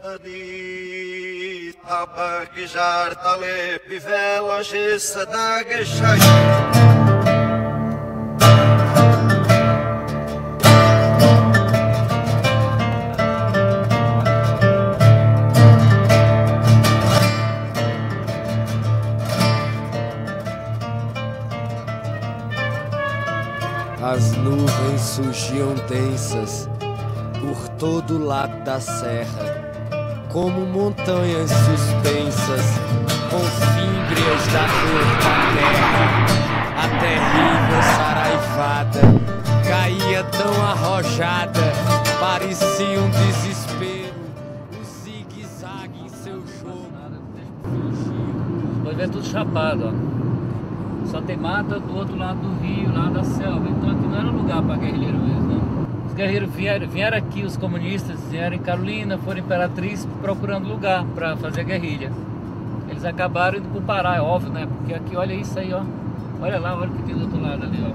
As nuvens surgiam densas por todo lado da serra, como montanhas suspensas, com fímbrias da cor da terra. A terrível saraivada caía tão arrojada, parecia um desespero, o zigue-zague em seu jogo. Pode ver tudo chapado, ó. Só tem mata do outro lado do rio, lá da selva. Então aqui não era lugar para guerrilheiro mesmo, não. Os guerrilheiros vieram aqui, os comunistas vieram em Carolina, foram Imperatriz procurando lugar para fazer guerrilha. Eles acabaram indo pro Pará, é óbvio, né? Porque aqui, olha isso aí, ó. Olha lá, olha o que tem do outro lado ali, ó.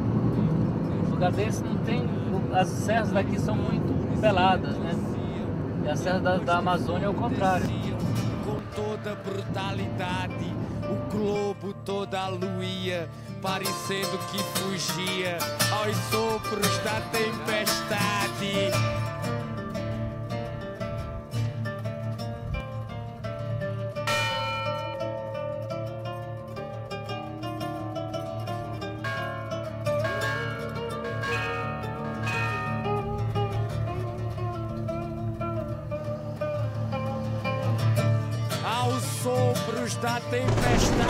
Um lugar desse não tem... As serras daqui são muito peladas, né? E a serra da Amazônia é o contrário. Com toda brutalidade, o globo toda aluía, parecendo que fugia aos sopros da tempestade. Aos sopros da tempestade.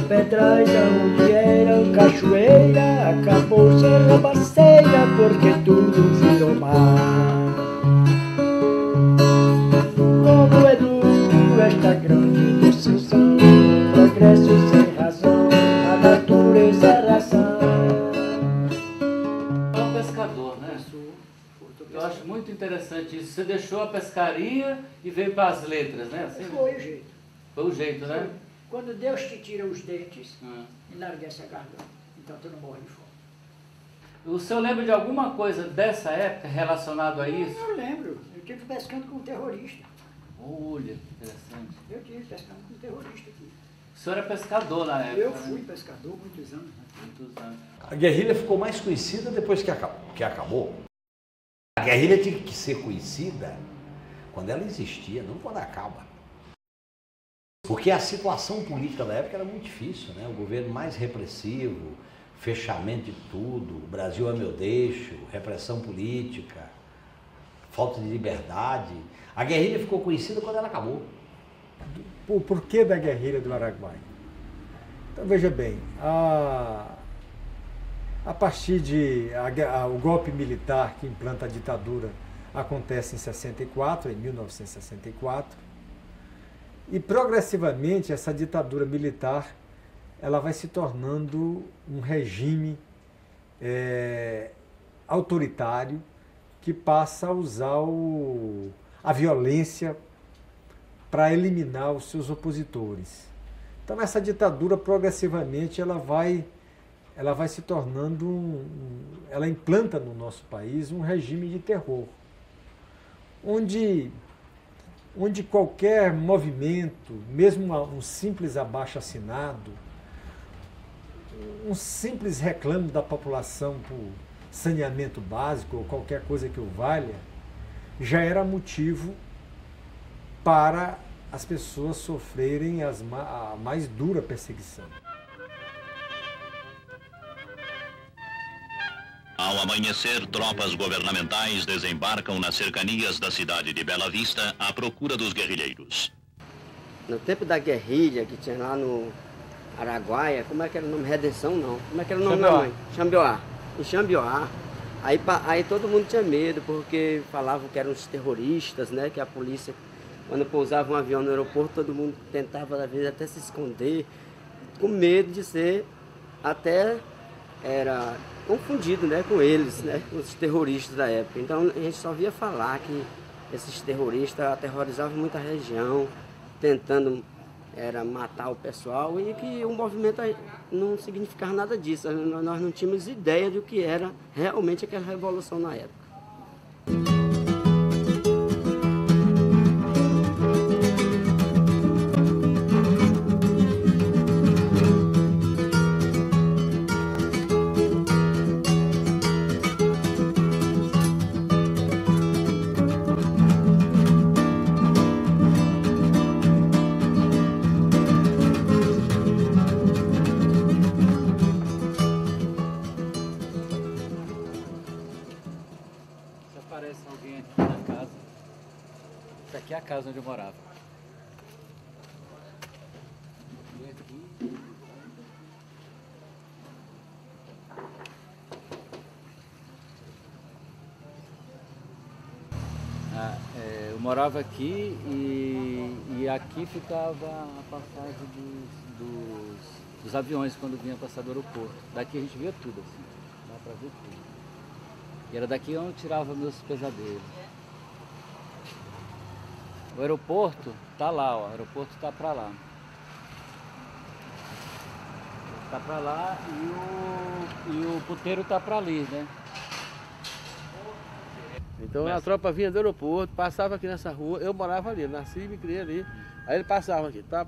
Pedrais aonde era cachoeira, acabou ser baceira porque tudo virou mar. Como é duro esta grande decisão, progresso sem razão, a natureza é razão. É um pescador, né? Eu acho muito interessante isso. Você deixou a pescaria e veio para as letras, né? Assim, Foi o jeito. foi o jeito, né? Quando Deus te tira os dentes e larga essa garganta, então tu não morre de fome. O senhor lembra de alguma coisa dessa época relacionada a isso? Eu lembro, eu estive pescando com um terrorista. Olha, que interessante. Eu estive pescando com um terrorista aqui. O senhor é pescador na época, Eu né? fui pescador muitos anos. Muitos anos. A guerrilha ficou mais conhecida depois que acabou. A guerrilha tinha que ser conhecida quando ela existia, não quando acaba. Porque a situação política da época era muito difícil, né? O governo mais repressivo, fechamento de tudo, o Brasil é meu deixo, repressão política, falta de liberdade. A guerrilha ficou conhecida quando ela acabou. O porquê da guerrilha do Araguaia? Então veja bem, a partir o golpe militar que implanta a ditadura acontece em 64, em 1964, e progressivamente essa ditadura militar ela vai se tornando um regime autoritário que passa a usar a violência para eliminar os seus opositores. Então essa ditadura progressivamente ela vai se tornando, ela implanta no nosso país um regime de terror, onde qualquer movimento, mesmo um simples abaixo-assinado, um simples reclamo da população por saneamento básico ou qualquer coisa que o valha, já era motivo para as pessoas sofrerem a mais dura perseguição. Ao amanhecer, tropas governamentais desembarcam nas cercanias da cidade de Bela Vista à procura dos guerrilheiros. No tempo da guerrilha que tinha lá no Araguaia, como é que era o nome? Redenção não. Como é que era o nome da mãe? Xambioá. Em Xambioá, Aí todo mundo tinha medo, porque falavam que eram os terroristas, né? Que a polícia, quando pousava um avião no aeroporto, todo mundo tentava, às vezes, até se esconder, com medo de ser até era confundido, né, com eles, né? Com os terroristas da época. Então a gente só via falar que esses terroristas aterrorizavam muita região, tentando matar o pessoal, e que o movimento não significava nada disso. Nós não tínhamos ideia do que era realmente aquela revolução na época. Aparece alguém aqui na casa. Essa aqui é a casa onde eu morava. E aqui... eu morava aqui e aqui ficava a passagem dos aviões quando vinha passar do aeroporto. Daqui a gente via tudo assim, dá pra ver tudo. E era daqui onde eu tirava meus pesadelos. O aeroporto tá lá, ó. O aeroporto tá pra lá. Tá pra lá e o puteiro tá pra ali, né? Então a tropa vinha do aeroporto, passava aqui nessa rua, eu morava ali, nasci e me criei ali. Aí ele passava aqui, tá.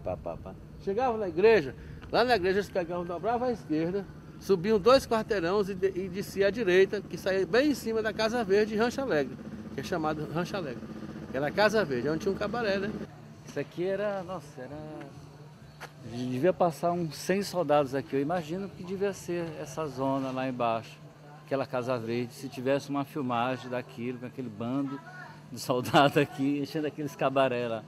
Chegava na igreja, lá na igreja eles pegavam, dobravam à esquerda, subiam 2 quarteirões e descia à direita, que saía bem em cima da Casa Verde, Rancho Alegre, que é chamado Rancho Alegre. Era a Casa Verde, onde tinha um cabaré, né? Isso aqui era, nossa, devia passar uns 100 soldados aqui. Eu imagino que devia ser essa zona lá embaixo, aquela Casa Verde, se tivesse uma filmagem daquilo, com aquele bando de soldados aqui, enchendo aqueles cabaré lá.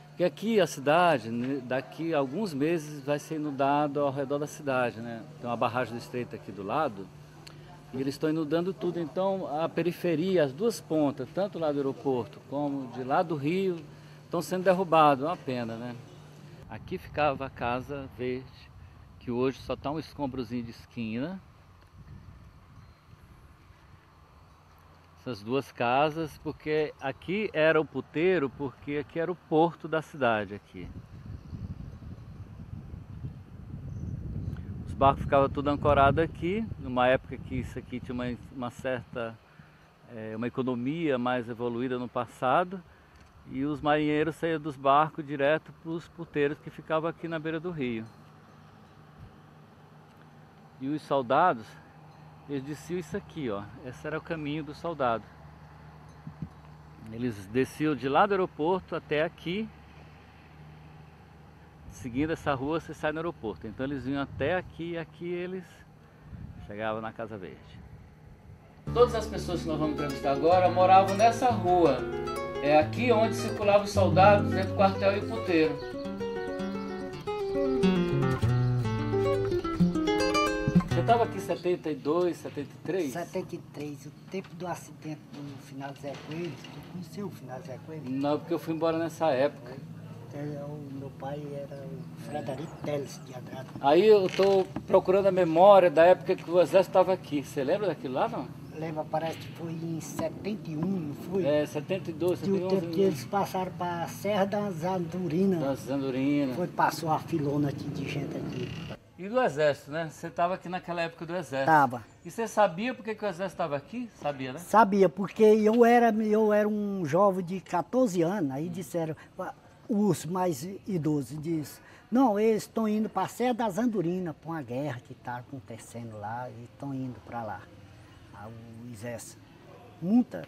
Porque aqui a cidade, daqui a alguns meses, vai ser inundado ao redor da cidade, né? Tem uma barragem do estreito aqui do lado, e eles estão inundando tudo. Então a periferia, as duas pontas, tanto lá do aeroporto como de lá do rio, estão sendo derrubados. É uma pena, né? Aqui ficava a Casa Verde, que hoje só está um escombrozinho de esquina. Essas duas casas, porque aqui era o puteiro, porque aqui era o porto da cidade aqui. Os barcos ficavam tudo ancorados aqui, numa época que isso aqui tinha uma certa uma economia mais evoluída no passado, e os marinheiros saíam dos barcos direto para os puteiros que ficavam aqui na beira do rio. E os soldados, eles desciam isso aqui, ó. Esse era o caminho do soldado. Eles desciam de lá do aeroporto até aqui. Seguindo essa rua, você sai no aeroporto. Então eles vinham até aqui e aqui eles chegavam na Casa Verde. Todas as pessoas que nós vamos entrevistar agora moravam nessa rua. É aqui onde circulavam os soldados entre o quartel e o puteiro. Você estava aqui em 72, 73? 73, o tempo do acidente do Final Zé Coelho. Tu conheceu o Final Zé Coelho? Não, porque eu fui embora nessa época. O meu pai era o Frederico Teles de Andrade. Aí eu estou procurando a memória da época que o exército estava aqui. Você lembra daquilo lá, não? Lembra, parece que foi em 71, não foi? É, 72, 71. O tempo que eles passaram para a Serra das Andourinas. Das Andourinas. Passou a filona aqui de gente aqui. E do exército, né? Você estava aqui naquela época do exército. Tava. E você sabia por que o exército estava aqui? Sabia, né? Sabia, porque eu era um jovem de 14 anos, aí disseram, os mais idosos, diz, não, eles estão indo para a Serra das Andourinas, para uma guerra que está acontecendo lá, e estão indo para lá, o exército. Muito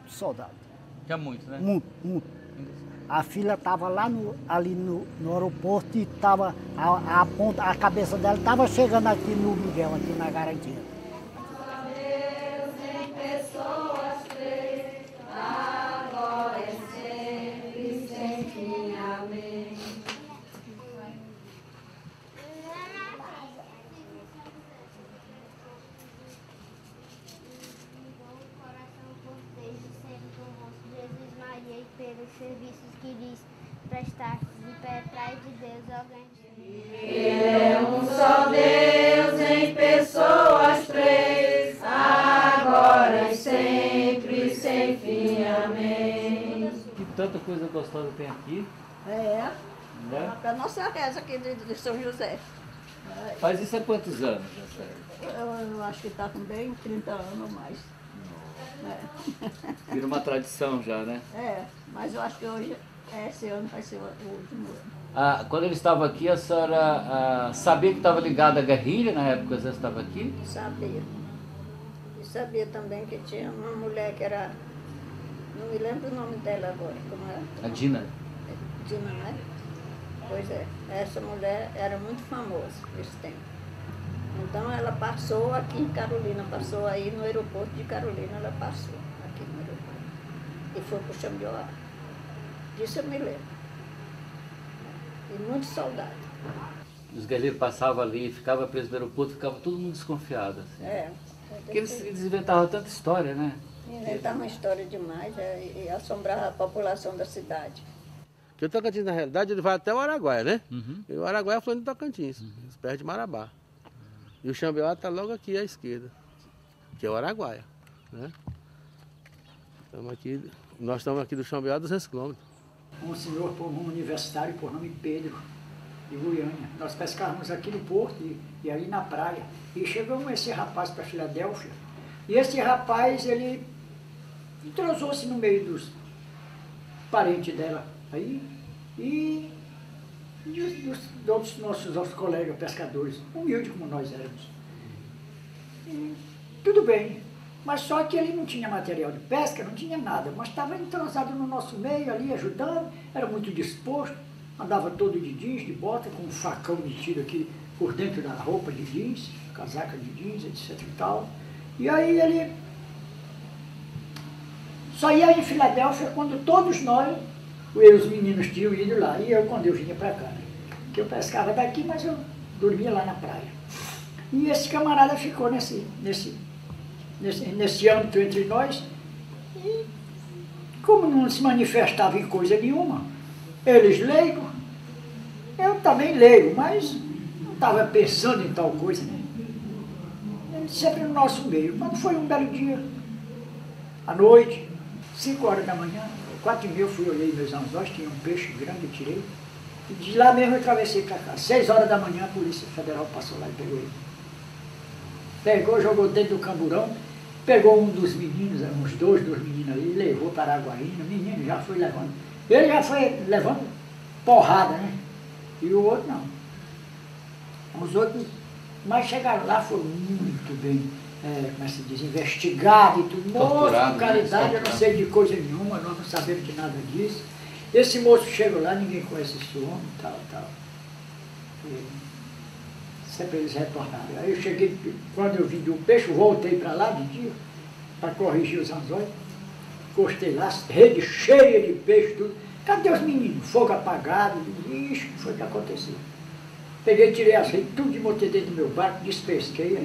soldado. Tinha muito, né? Muito. A filha estava lá ali no aeroporto e estava a cabeça dela estava chegando aqui no Miguel, aqui na garantia. serviços que diz prestar de pertrás de Deus alguém. É um só Deus em pessoas três, agora e sempre, sem fim. Amém. Que tanta coisa gostosa tem aqui. É, Né? a nossa casa aqui de São José. Faz isso há quantos anos, José? Eu acho que está com bem 30 anos ou mais. Vira uma tradição já, né? É, mas eu acho que hoje, esse ano vai ser o último ano. Ah, quando ele estava aqui, a senhora sabia que estava ligada à guerrilha na época que você estava aqui? Sabia. E sabia também que tinha uma mulher que era, não me lembro o nome dela agora, como é? A Dina. Dina, né? Pois é, essa mulher era muito famosa nesse tempo. Então ela passou aqui em Carolina, passou aí no aeroporto de Carolina, ela passou aqui no aeroporto. E foi para o Xambioá. Disso eu me lembro. E muitos soldados. Os guerrilheiros passavam ali, ficavam presos no aeroporto, ficava todo mundo desconfiado. Assim. É. Porque eles inventavam tanta história, né? Inventavam uma história demais e assombrava a população da cidade. Porque o Tocantins, na realidade, ele vai até o Araguaia, né? Uhum. E o Araguaia é flor do Tocantins, perto de Marabá. E o Xambioá está logo aqui à esquerda, que é o Araguaia, né? Nós estamos aqui do Xambioá a 200 quilômetros. Um senhor universitário por nome Pedro, de Goiânia. Nós pescávamos aqui no porto e aí na praia. E chegamos esse rapaz para Filadélfia. E esse rapaz, ele entrosou-se no meio dos parentes dela aí e dos nossos colegas pescadores, humildes como nós éramos. E tudo bem, mas só que ele não tinha material de pesca, não tinha nada, mas estava entrosado no nosso meio ali, ajudando, era muito disposto, andava todo de jeans, de bota, com um facão metido aqui por dentro da roupa de jeans, casaca de jeans, etc e tal. E aí ele só ia em Filadélfia quando todos nós, os meninos tinham ido lá, e eu quando eu vinha para cá, né? Que eu pescava daqui, mas eu dormia lá na praia. E esse camarada ficou nesse âmbito entre nós, e como não se manifestava em coisa nenhuma, eles leigos, eu também leigo, mas não estava pensando em tal coisa, né? Ele sempre no nosso meio. Quando foi um belo dia, à noite, 5 horas da manhã, 4h30 eu fui, olhei meus anzóis, tinha um peixe grande, tirei, e de lá mesmo eu atravessei para cá. 6 horas da manhã a Polícia Federal passou lá e pegou ele. Pegou, jogou dentro do camburão, pegou um dos meninos, uns dois meninos ali, levou para Araguaína, o menino já foi levando. Ele já foi levando porrada, né? E o outro não. Os outros, mas chegaram lá, foram muito bem, como se diz, investigados e tudo. Moço, com caridade, eu não sei de coisa nenhuma, nós não sabemos de nada disso. Esse moço chegou lá, ninguém conhece esse homem, tal. E sempre eles retornaram. Aí eu cheguei, quando eu vim do peixe, voltei para lá de dia, para corrigir os anzóis. Encostei lá, rede cheia de peixe, tudo. Cadê os meninos? Fogo apagado. Ixi, o que foi que aconteceu? Peguei, tirei as redes, tudo de botei dentro do meu barco, despesquei,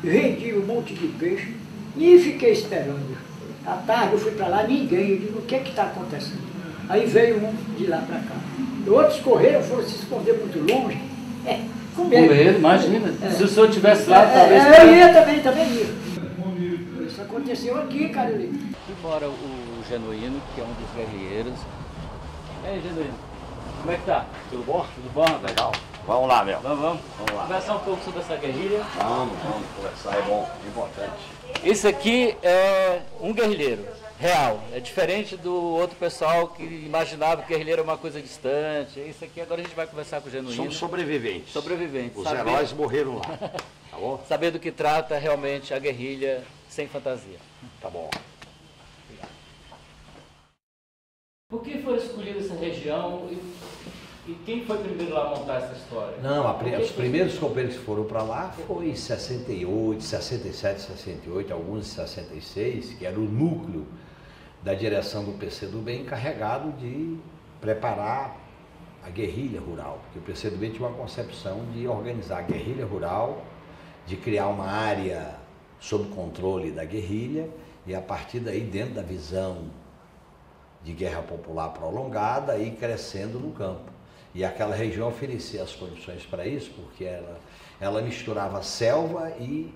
vendi um monte de peixe e fiquei esperando. À tarde eu fui para lá, ninguém. Eu digo, o que está acontecendo? Aí veio um de lá para cá. Outros correram, foram se esconder muito longe. Com medo, imagina. Se o senhor estivesse lá, talvez... Eu ia também ia. Isso aconteceu aqui, Carolina. Aqui mora o Genuíno, que é um dos guerrilheiros. E aí, Genuíno, como é que tá? Tudo bom? Tudo bom? Legal. Vamos lá, meu. Vamos lá. Conversar um pouco sobre essa guerrilha. Vamos conversar, é bom, importante. Esse aqui é um guerrilheiro real. É diferente do outro pessoal que imaginava que guerrilheiro é uma coisa distante. Isso aqui agora a gente vai conversar com o Genuíno. Somos sobreviventes. Sobreviventes. Os heróis morreram lá. Tá bom? Saber do que trata realmente a guerrilha sem fantasia. Tá bom. Por que foi escolhida essa região e quem foi primeiro lá a montar essa história? Não, os primeiros companheiros que foram para lá foi em 68, 67, 68, alguns em 66, que era o núcleo da direção do PCdoB encarregado de preparar a guerrilha rural. Porque o PCdoB tinha uma concepção de organizar a guerrilha rural, de criar uma área sob controle da guerrilha e a partir daí, dentro da visão de guerra popular prolongada e crescendo no campo. E aquela região oferecia as condições para isso, porque ela misturava selva e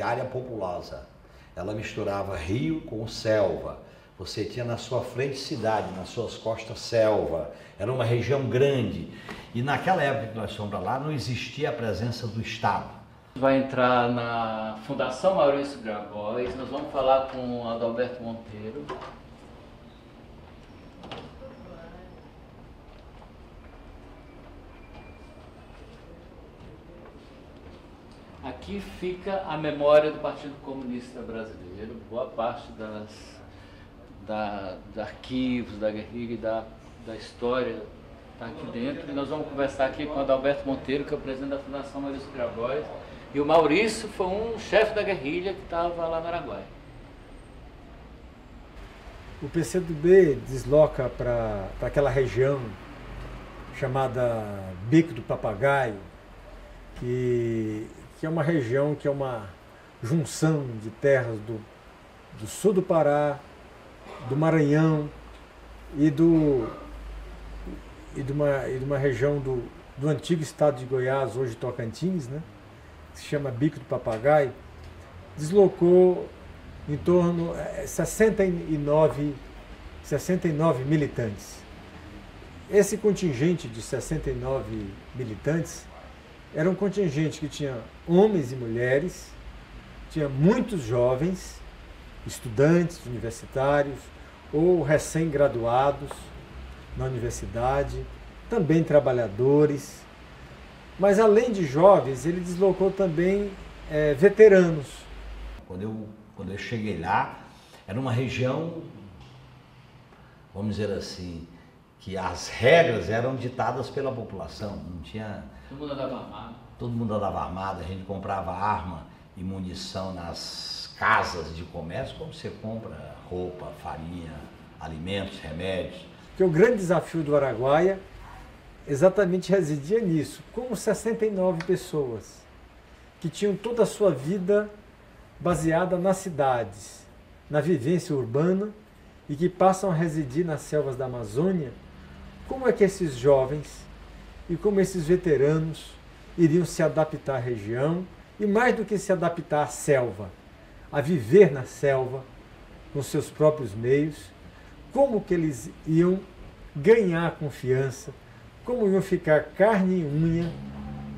área populosa. Ela misturava rio com selva. Você tinha na sua frente cidade, nas suas costas selva. Era uma região grande. E naquela época que nós fomos para lá, não existia a presença do Estado. Vai entrar na Fundação Maurício Grabois. Nós vamos falar com o Adalberto Monteiro. Aqui fica a memória do Partido Comunista Brasileiro, boa parte dos arquivos da guerrilha e da história está aqui dentro. E nós vamos conversar aqui com o Adalberto Monteiro, que é o presidente da Fundação Maurício Grabois. E o Maurício foi um chefe da guerrilha que estava lá no Araguaia. O PCdoB desloca para aquela região chamada Bico do Papagaio, que é uma região que é uma junção de terras do sul do Pará, do Maranhão e de uma região do antigo estado de Goiás, hoje Tocantins, né, que se chama Bico do Papagaio. Deslocou em torno de 69 militantes. Esse contingente de 69 militantes era um contingente que tinha homens e mulheres, tinha muitos jovens, estudantes universitários ou recém-graduados na universidade, também trabalhadores. Mas além de jovens, ele deslocou também veteranos. Quando eu cheguei lá, era uma região, vamos dizer assim, que as regras eram ditadas pela população, não tinha... Todo mundo andava armado. Todo mundo andava armado, a gente comprava arma e munição nas casas de comércio, como você compra roupa, farinha, alimentos, remédios. Porque o grande desafio do Araguaia exatamente residia nisso, como 69 pessoas que tinham toda a sua vida baseada nas cidades, na vivência urbana e que passam a residir nas selvas da Amazônia. Como é que esses jovens e como esses veteranos iriam se adaptar à região e, mais do que se adaptar à selva, a viver na selva com seus próprios meios, como que eles iam ganhar confiança, como iam ficar carne e unha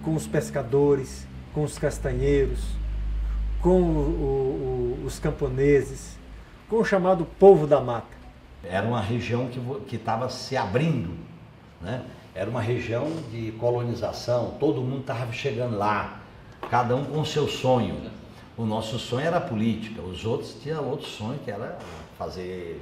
com os pescadores, com os castanheiros, com os camponeses, com o chamado povo da mata. Era uma região que estava se abrindo, né? Era uma região de colonização, todo mundo estava chegando lá, cada um com o seu sonho. O nosso sonho era a política, os outros tinham outro sonho, que era fazer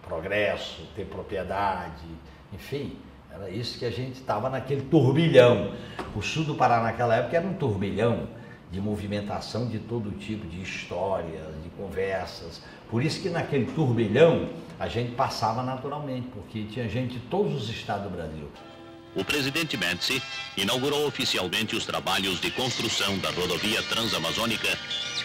progresso, ter propriedade, enfim, era isso que a gente estava naquele turbilhão. O sul do Pará naquela época era um turbilhão de movimentação de todo tipo, de histórias, de conversas. Por isso que naquele turbilhão a gente passava naturalmente, porque tinha gente de todos os estados do Brasil. O presidente Médici inaugurou oficialmente os trabalhos de construção da rodovia transamazônica,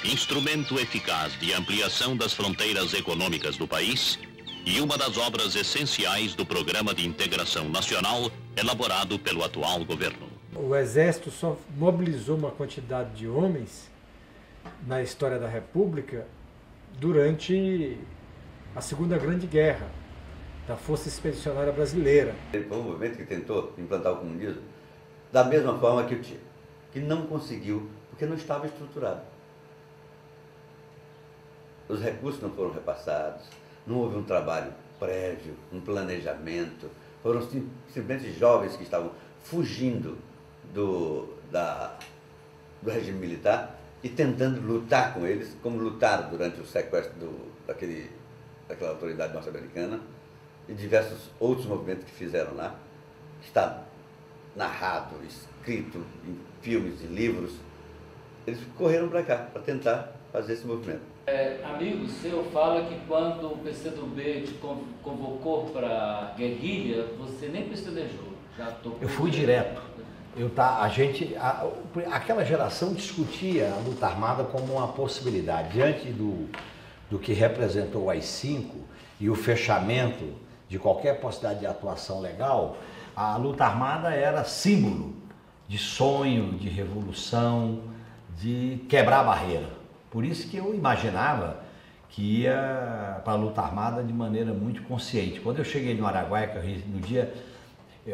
instrumento eficaz de ampliação das fronteiras econômicas do país e uma das obras essenciais do Programa de Integração Nacional elaborado pelo atual governo. O Exército só mobilizou uma quantidade de homens na história da República durante a Segunda Grande Guerra, da Força Expedicionária Brasileira. Ele foi um movimento que tentou implantar o comunismo da mesma forma que o Tito, que não conseguiu, porque não estava estruturado. Os recursos não foram repassados, não houve um trabalho prévio, um planejamento, foram simplesmente jovens que estavam fugindo do regime militar e tentando lutar com eles, como lutaram durante o sequestro daquela autoridade norte-americana, e diversos outros movimentos que fizeram lá, que está narrado, escrito em filmes e livros. Eles correram para cá, para tentar fazer esse movimento. Amigo seu fala que quando o PCdoB te convocou para a guerrilha, você nem pestanejou, já tocou. Eu fui direto. Aquela geração discutia a luta armada como uma possibilidade. Diante do que representou o AI-5 e o fechamento de qualquer possibilidade de atuação legal, a luta armada era símbolo de sonho, de revolução, de quebrar a barreira. Por isso que eu imaginava que ia para a luta armada de maneira muito consciente. Quando eu cheguei no Araguaia,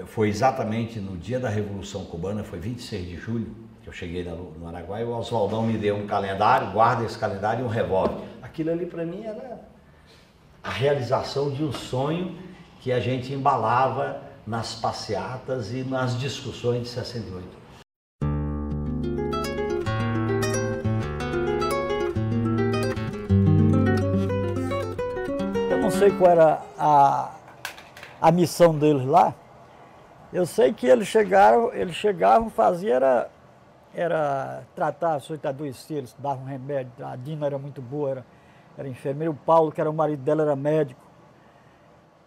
foi exatamente no dia da Revolução Cubana, foi 26 de julho, que eu cheguei no Araguaia, o Oswaldão me deu um calendário, guarda esse calendário e um revólver. Aquilo ali para mim era a realização de um sonho que a gente embalava nas passeatas e nas discussões de 68. Eu não sei qual era a missão deles lá. Eu sei que eles chegavam, faziam era tratar os adoecidos, eles davam remédio. A Dina era muito boa, era enfermeira. O Paulo, que era o marido dela, era médico.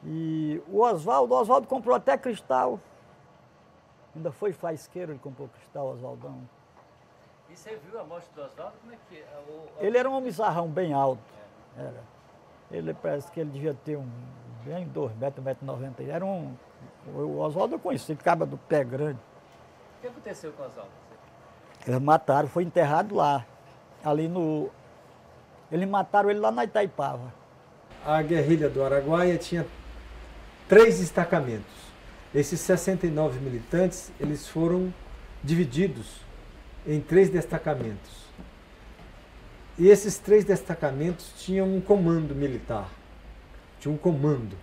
E o Oswaldo comprou até cristal. Ainda foi faisqueiro, ele comprou cristal, Oswaldão. E você viu a morte do Oswaldo? Como é que... Ele era um homizarrão bem alto. Era. Ele parece que ele devia ter bem 2 metros, 1,90 m. Era o Oswaldo eu conheci, ele acaba do pé grande. O que aconteceu com o Oswaldo? Eles mataram, foi enterrado lá. Eles mataram ele lá na Itaipava. A guerrilha do Araguaia tinha 3 destacamentos. Esses 69 militantes, eles foram divididos em 3 destacamentos. E esses 3 destacamentos tinham um comando militar. Tinha um comando.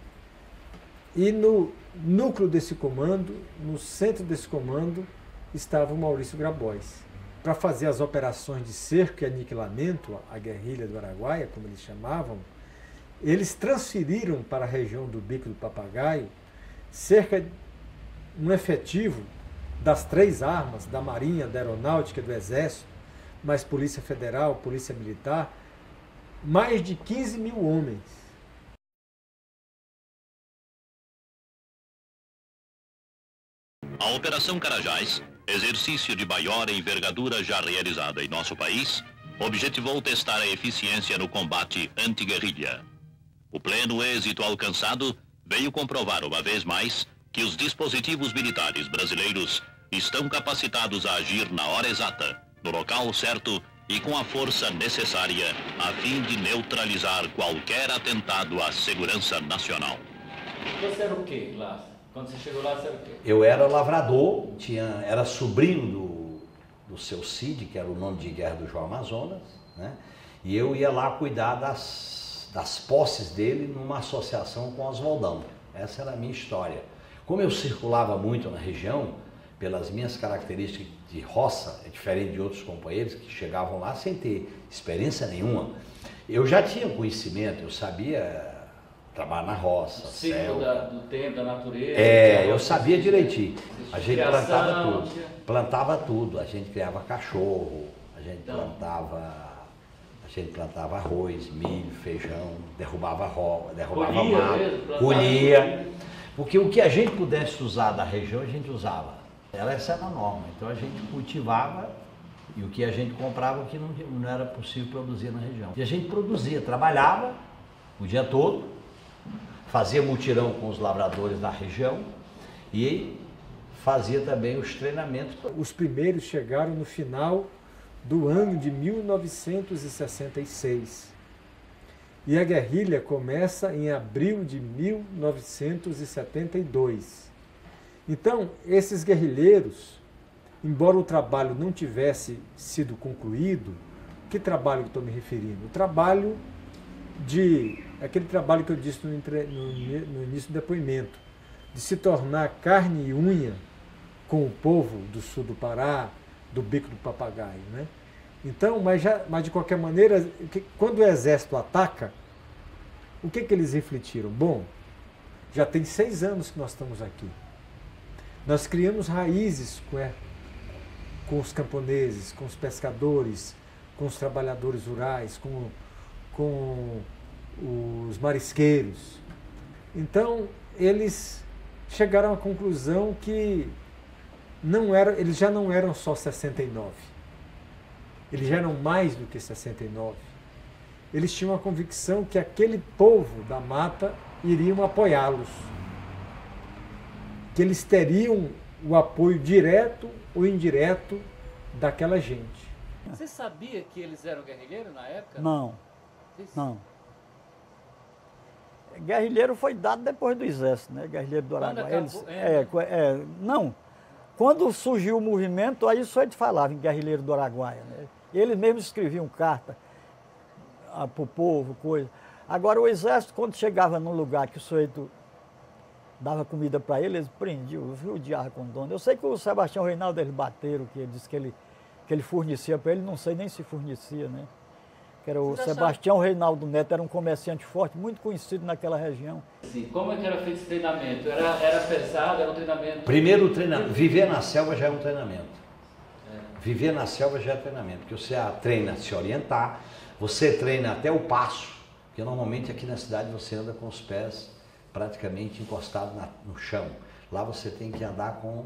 E no núcleo desse comando, no centro desse comando, estava o Maurício Grabois. Para fazer as operações de cerco e aniquilamento, a guerrilha do Araguaia, como eles chamavam, eles transferiram para a região do Bico do Papagaio cerca de um efetivo das 3 armas, da Marinha, da Aeronáutica, do Exército, mais Polícia Federal, Polícia Militar, mais de 15 mil homens. A Operação Carajás, exercício de maior envergadura já realizada em nosso país, objetivou testar a eficiência no combate anti-guerrilha. O pleno êxito alcançado veio comprovar uma vez mais que os dispositivos militares brasileiros estão capacitados a agir na hora exata, no local certo e com a força necessária a fim de neutralizar qualquer atentado à segurança nacional. Você era o quê lá? Quando você chegou lá, você era o quê? Eu era lavrador, era sobrinho do seu Cid, que era o nome de guerra do João Amazonas, né? E eu ia lá cuidar das posses dele numa associação com o Oswaldão. Essa era a minha história. Como eu circulava muito na região, pelas minhas características de roça, é diferente de outros companheiros que chegavam lá sem ter experiência nenhuma, eu já tinha conhecimento, eu sabia trabalhar na roça, o ciclo do tempo, da natureza. Eu sabia direitinho. A gente plantava tudo. A gente criava cachorro, a gente plantava arroz, milho, feijão, derrubava mato, colhia. Porque o que a gente pudesse usar da região, a gente usava. Essa era a norma. Então a gente cultivava e o que a gente comprava, o que não era possível produzir na região. E a gente produzia, trabalhava o dia todo, fazia mutirão com os lavradores da região e fazia também os treinamentos. Os primeiros chegaram no final do ano de 1966. E a guerrilha começa em abril de 1972. Então, esses guerrilheiros, embora o trabalho não tivesse sido concluído, que trabalho que estou me referindo? O trabalho aquele trabalho que eu disse no início do depoimento, de se tornar carne e unha com o povo do sul do Pará, do Bico do Papagaio, né? Então, mas de qualquer maneira, quando o exército ataca, o que eles refletiram? Bom, já tem 6 anos que nós estamos aqui. Nós criamos raízes com os camponeses, com os pescadores, com os trabalhadores rurais, com os marisqueiros. Então, eles chegaram à conclusão que eles já não eram só 69. Eles já eram mais do que 69. Eles tinham a convicção que aquele povo da mata iriam apoiá-los, que eles teriam o apoio direto ou indireto daquela gente. Você sabia que eles eram guerrilheiros na época? Não, não. Guerrilheiro foi dado depois do Exército, né? Guerrilheiro do Araguaia. Não. Quando surgiu o movimento, aí só eles falavam em guerrilheiro do Araguaia, né? Eles mesmos escreviam carta para o povo, coisa. Agora o Exército, quando chegava num lugar que o sujeito dava comida para ele, eles prendiam, judiavam com o dono. Eu sei que o Sebastião Reinaldo, eles bateram, que ele disse que ele fornecia para ele, não sei nem se fornecia, né? Que era o Sebastião Reinaldo Neto, era um comerciante forte, muito conhecido naquela região. Sim. Como é que era feito esse treinamento? Era pesado, era um treinamento? Primeiro o treinamento, viver na selva já é um treinamento. Viver na selva já é treinamento, porque você treina a se orientar, você treina até o passo, porque normalmente aqui na cidade você anda com os pés praticamente encostados no chão. Lá você tem que andar com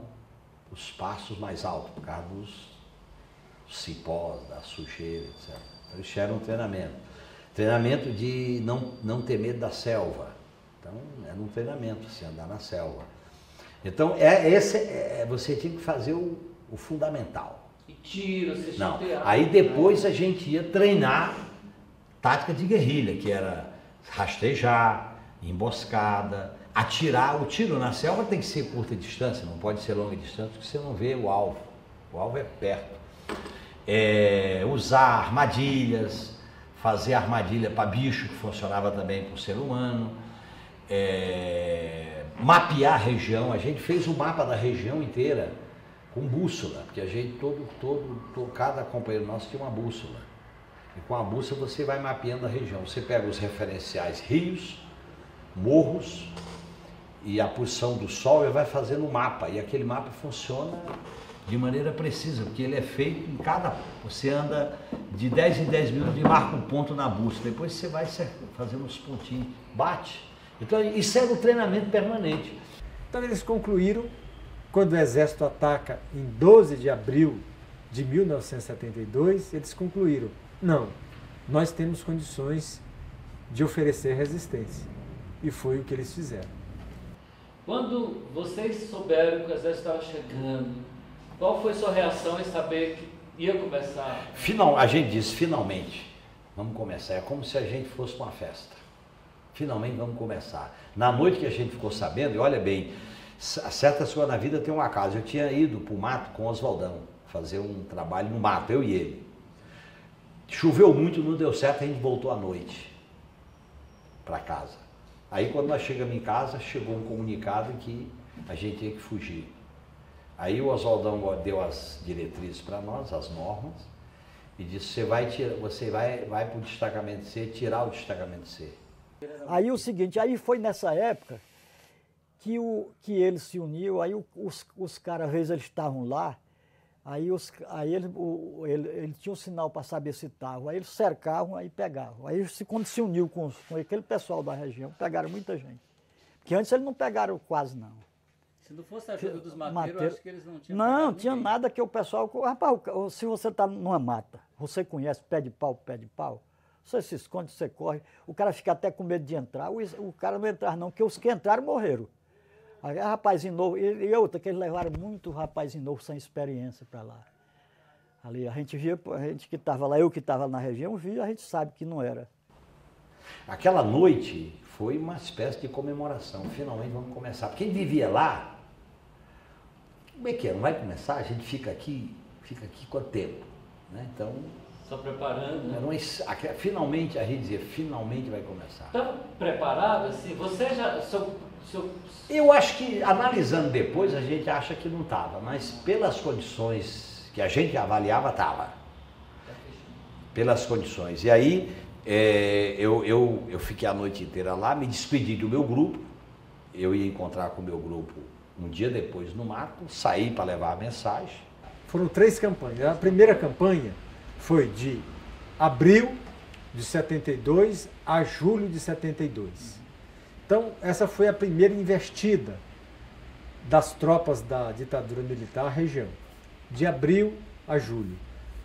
os passos mais altos, por causa dos cipós, da sujeira, etc. Então isso era um treinamento. Treinamento de não ter medo da selva. Então era um treinamento, assim, andar na selva. Então você tinha que fazer o fundamental. E tiro, você não. Aí depois a gente ia treinar tática de guerrilha, que era rastejar, emboscada, atirar. O tiro na selva tem que ser curta distância, não pode ser longa distância, porque você não vê o alvo. O alvo é perto. Usar armadilhas, fazer armadilha para bicho, que funcionava também para o ser humano. Mapear a região. A gente fez o mapa da região inteira com bússola, porque a gente, cada companheiro nosso tinha uma bússola. E com a bússola você vai mapeando a região. Você pega os referenciais rios, morros e a posição do sol e vai fazendo um mapa. E aquele mapa funciona de maneira precisa, porque ele é feito em cada... Você anda de 10 em 10 minutos e marca um ponto na bússola. Depois você vai fazendo os pontinhos, bate. Então isso era o treinamento permanente. Então eles concluíram, quando o Exército ataca em 12 de abril de 1972, eles concluíram, não, nós temos condições de oferecer resistência. E foi o que eles fizeram. Quando vocês souberam que o Exército estava chegando, qual foi sua reação em saber que ia começar? A gente disse, finalmente, vamos começar. É como se a gente fosse para uma festa. Finalmente vamos começar. Na noite que a gente ficou sabendo, e olha bem, certas coisas na vida tem um acaso. Eu tinha ido para o mato com o Oswaldão, fazer um trabalho no mato, eu e ele. Choveu muito, não deu certo, a gente voltou à noite para casa. Aí quando nós chegamos em casa, chegou um comunicado que a gente tinha que fugir. Aí o Oswaldão deu as diretrizes para nós, as normas, e disse, você vai para o destacamento C, tirar o destacamento C. Aí o seguinte, aí foi nessa época que eles se uniam, aí os caras, às vezes eles estavam lá, aí ele tinha um sinal para saber se estavam, aí eles cercavam, aí pegavam. Aí quando se uniu com aquele pessoal da região, pegaram muita gente. Porque antes eles não pegaram quase não. Se não fosse a ajuda dos mateiros, eu acho que eles não tinham. Não, tinha nada que o pessoal... Rapaz, se você está numa mata, você conhece pé de pau, você se esconde, você corre, o cara fica até com medo de entrar, o cara não entrar não, porque os que entraram morreram. Aí, rapazinho novo, e outra, que eles levaram muito rapazinho novo sem experiência para lá. Ali a gente via, a gente que estava lá, eu que estava na região, via, a gente sabe que não era. Aquela noite foi uma espécie de comemoração, finalmente vamos começar. Porque quem vivia lá, como é que é? Não vai começar? A gente fica aqui quanto tempo? Né? Então... Só preparando, né? Finalmente, a gente dizia, finalmente vai começar. Estava preparado, assim? Você já... Eu acho que, analisando depois, a gente acha que não estava, mas pelas condições que a gente avaliava, estava. Pelas condições. E aí, eu fiquei a noite inteira lá, me despedi do meu grupo, eu ia encontrar com o meu grupo um dia depois no mato, saí para levar a mensagem. Foram 3 campanhas. A primeira campanha foi de abril de 72 a julho de 72. Então, essa foi a primeira investida das tropas da ditadura militar à região, de abril a julho.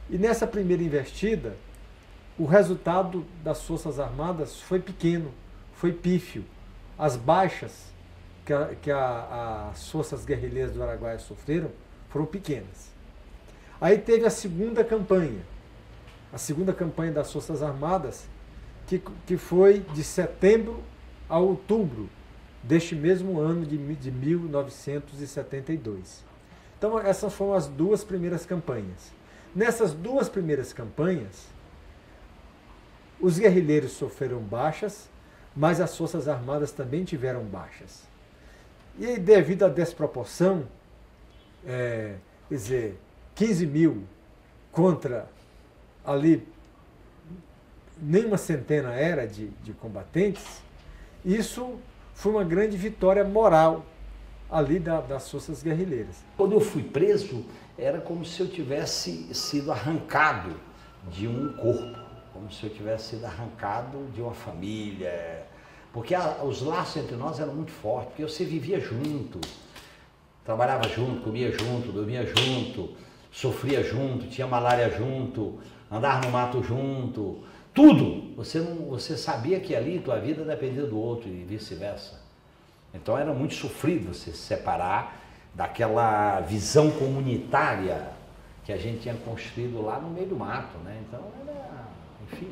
E nessa primeira investida, o resultado das Forças Armadas foi pequeno, foi pífio. as baixas que as forças guerrilheiras do Araguaia sofreram foram pequenas. Aí teve a segunda campanha das Forças Armadas, que foi de setembro a outubro deste mesmo ano de 1972. Então essas foram as duas primeiras campanhas. Nessas duas primeiras campanhas, os guerrilheiros sofreram baixas, mas as Forças Armadas também tiveram baixas. E aí, devido à desproporção, quer dizer, 15 mil contra ali nem uma centena era de combatentes, isso foi uma grande vitória moral ali das forças guerrilheiras. Quando eu fui preso, era como se eu tivesse sido arrancado de um corpo, como se eu tivesse sido arrancado de uma família, porque os laços entre nós eram muito fortes, porque você vivia junto, trabalhava junto, comia junto, dormia junto, sofria junto, tinha malária junto, andava no mato junto, tudo. Você sabia que ali tua vida dependia do outro e vice-versa. Então era muito sofrido você se separar daquela visão comunitária que a gente tinha construído lá no meio do mato, né? Então era, enfim.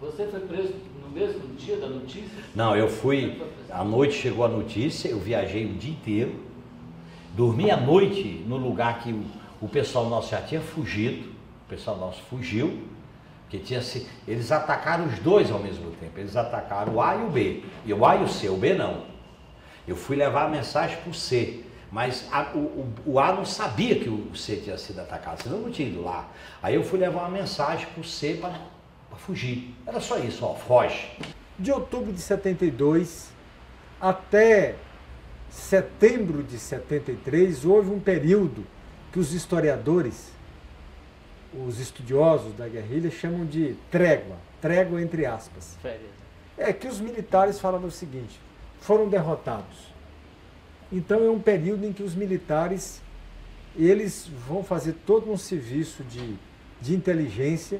Você foi preso no mesmo dia da notícia? Não, eu fui, à noite chegou a notícia, eu viajei o dia inteiro, dormi à noite no lugar que o pessoal nosso já tinha fugido, o pessoal nosso fugiu, porque eles atacaram os dois ao mesmo tempo, eles atacaram o A e o B, e o A e o C, o B não. Eu fui levar a mensagem para o C, mas o A não sabia que o C tinha sido atacado, senão não tinha ido lá. Aí eu fui levar uma mensagem para o C para fugir. Era só isso, ó, foge. De outubro de 72 até setembro de 73, houve um período que os historiadores, os estudiosos da guerrilha, chamam de trégua entre aspas. Férias. É que os militares falavam o seguinte: foram derrotados. Então é um período em que os militares eles vão fazer todo um serviço de inteligência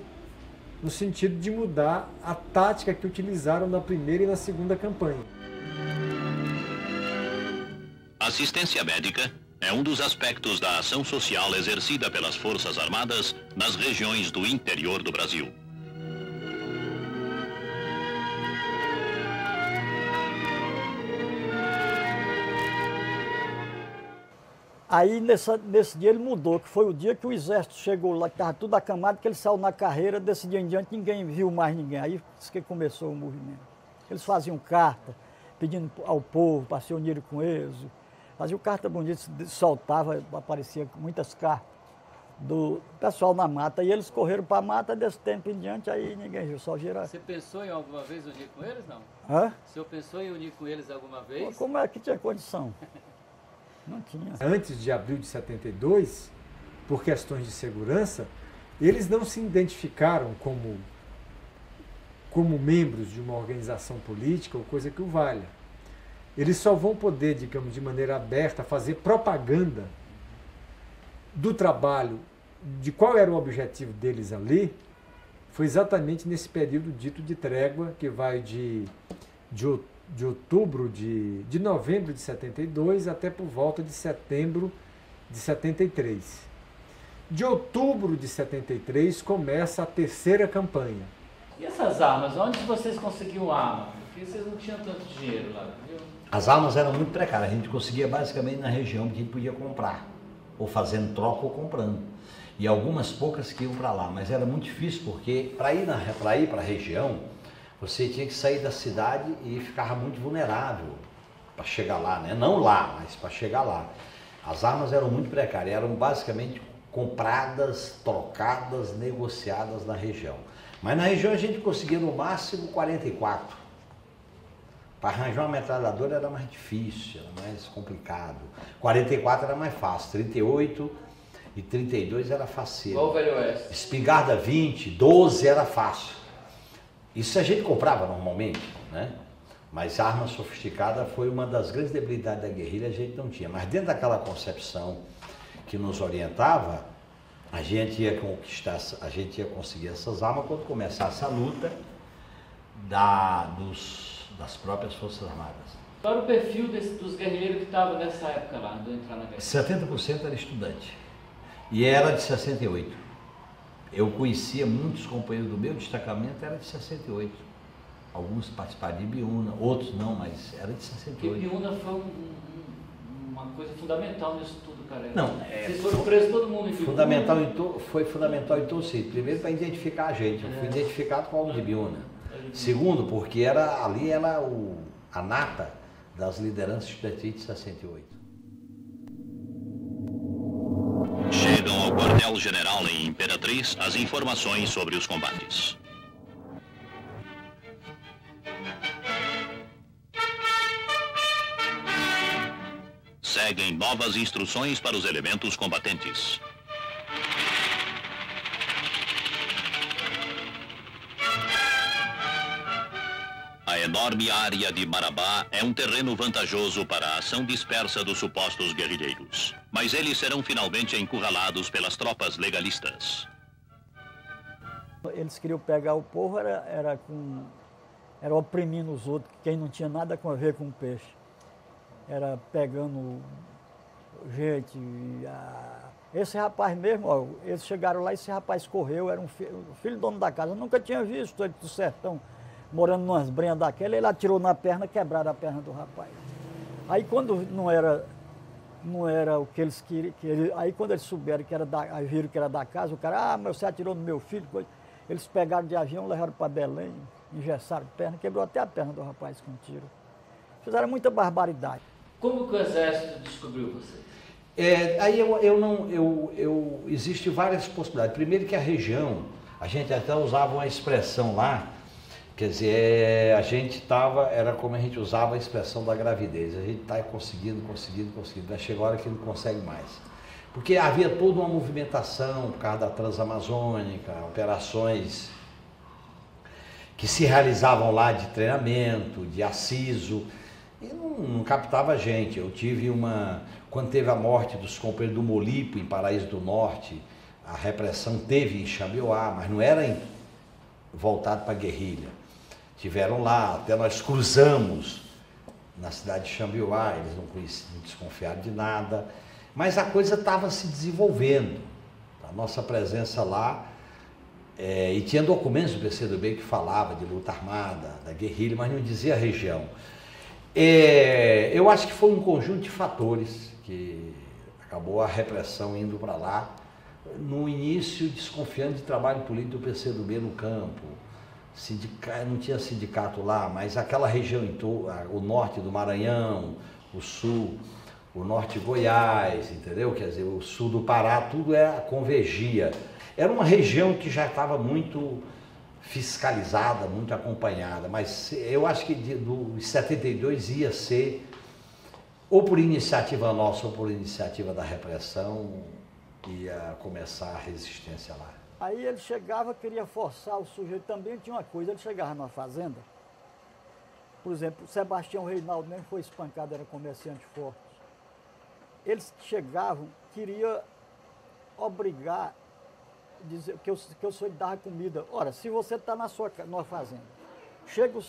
no sentido de mudar a tática que utilizaram na primeira e na segunda campanha. Assistência médica é um dos aspectos da ação social exercida pelas Forças Armadas nas regiões do interior do Brasil. Aí nesse dia ele mudou, que foi o dia que o exército chegou lá, que estava tudo acamado, que ele saiu na carreira, desse dia em diante ninguém viu mais ninguém. Aí isso que começou o movimento. Eles faziam carta, pedindo ao povo para se unir com eles. Faziam carta bonita, soltava, aparecia muitas cartas do pessoal na mata. E eles correram para a mata, desse tempo em diante, aí ninguém viu, só gira. Você pensou em alguma vez unir com eles, não? Hã? O senhor pensou em unir com eles alguma vez? Como é que tinha condição? Não tinha. Antes de abril de 72, por questões de segurança, eles não se identificaram como membros de uma organização política ou coisa que o valha. Eles só vão poder, digamos, de maneira aberta, fazer propaganda do trabalho, de qual era o objetivo deles ali, foi exatamente nesse período dito de trégua, que vai de novembro de 72 até por volta de setembro de 73. De outubro de 73 começa a terceira campanha. E essas armas? Onde vocês conseguiam arma? Porque vocês não tinham tanto dinheiro lá, viu? As armas eram muito precárias, a gente conseguia basicamente na região que a gente podia comprar, ou fazendo troca ou comprando. E algumas poucas que iam para lá, mas era muito difícil porque para ir para a região, você tinha que sair da cidade e ficava muito vulnerável para chegar lá, né? Não lá, mas para chegar lá. As armas eram muito precárias, eram basicamente compradas, trocadas, negociadas na região. Mas na região a gente conseguia no máximo 44. Para arranjar uma metralhadora era mais difícil, era mais complicado. 44 era mais fácil, 38 e 32 era fácil. Qual o Velho Oeste? Espingarda 20, 12 era fácil. Isso a gente comprava normalmente, né? Mas arma sofisticada foi uma das grandes debilidades da guerrilha, a gente não tinha. Mas dentro daquela concepção que nos orientava, a gente ia conseguir essas armas quando começasse a luta das próprias Forças Armadas. Qual era o perfil dos guerrilheiros que estavam nessa época lá, do entrar na guerra? 70% era estudante. E era de 68. Eu conhecia muitos companheiros do meu destacamento, era de 68. Alguns participaram de Ibiúna, outros não, mas era de 68. E Ibiúna foi uma coisa fundamental nisso tudo, cara. Não, vocês foram presos todo mundo em Ibiúna. Foi fundamental em todo sentido. Primeiro, para identificar a gente. Eu fui identificado com o de Ibiúna. Segundo, porque ali era a nata das lideranças estudantis de 68. Chegam ao quartel-general em Imperatriz as informações sobre os combates. Seguem novas instruções para os elementos combatentes. A enorme área de Marabá é um terreno vantajoso para a ação dispersa dos supostos guerrilheiros. Mas eles serão finalmente encurralados pelas tropas legalistas. Eles queriam pegar o povo, era oprimindo os outros, quem não tinha nada a ver com peixe. Era pegando gente. Esse rapaz mesmo, ó, eles chegaram lá e esse rapaz correu, era o filho do dono da casa. Eu nunca tinha visto ele do sertão, morando numas brenhas daquela, ele atirou na perna, quebraram a perna do rapaz. Aí quando não era o que eles queriam, aí quando eles souberam que era aí viram que era da casa, o cara, mas você atirou no meu filho, eles pegaram de avião, levaram para Belém, engessaram a perna, quebrou até a perna do rapaz com tiro. Fizeram muita barbaridade. Como que o exército descobriu vocês? Aí existe várias possibilidades. Primeiro que a região, a gente até usava uma expressão lá, quer dizer, a gente era como a gente usava a expressão da gravidez, a gente está conseguindo, vai chegar a hora que não consegue mais. Porque havia toda uma movimentação por causa da Transamazônica, operações que se realizavam lá de treinamento, de aciso, e não captava gente. Eu tive quando teve a morte dos companheiros do Molipo, em Paraíso do Norte, a repressão teve em Xambioá, mas não era voltado para a guerrilha. Tiveram lá, até nós cruzamos na cidade de Xambioá, eles não desconfiaram de nada, mas a coisa estava se desenvolvendo. A nossa presença lá, e tinha documentos do PCdoB que falava de luta armada, da guerrilha, mas não dizia a região. Eu acho que foi um conjunto de fatores que acabou a repressão indo para lá, no início desconfiando de trabalho político do PCdoB no campo. Não tinha sindicato lá, mas aquela região, o norte do Maranhão, o sul, o norte de Goiás, entendeu? Quer dizer, o sul do Pará, tudo convergia. Era uma região que já estava muito fiscalizada, muito acompanhada, mas eu acho que dos 72 ia ser, ou por iniciativa nossa, ou por iniciativa da repressão, ia começar a resistência lá. Aí ele chegava, queria forçar o sujeito. Também tinha uma coisa, ele chegava numa fazenda, por exemplo, o Sebastião Reinaldo mesmo foi espancado, era comerciante forte. Eles chegavam, queria obrigar, dizer que o sujeito dava comida. Ora, se você está numa fazenda, chega o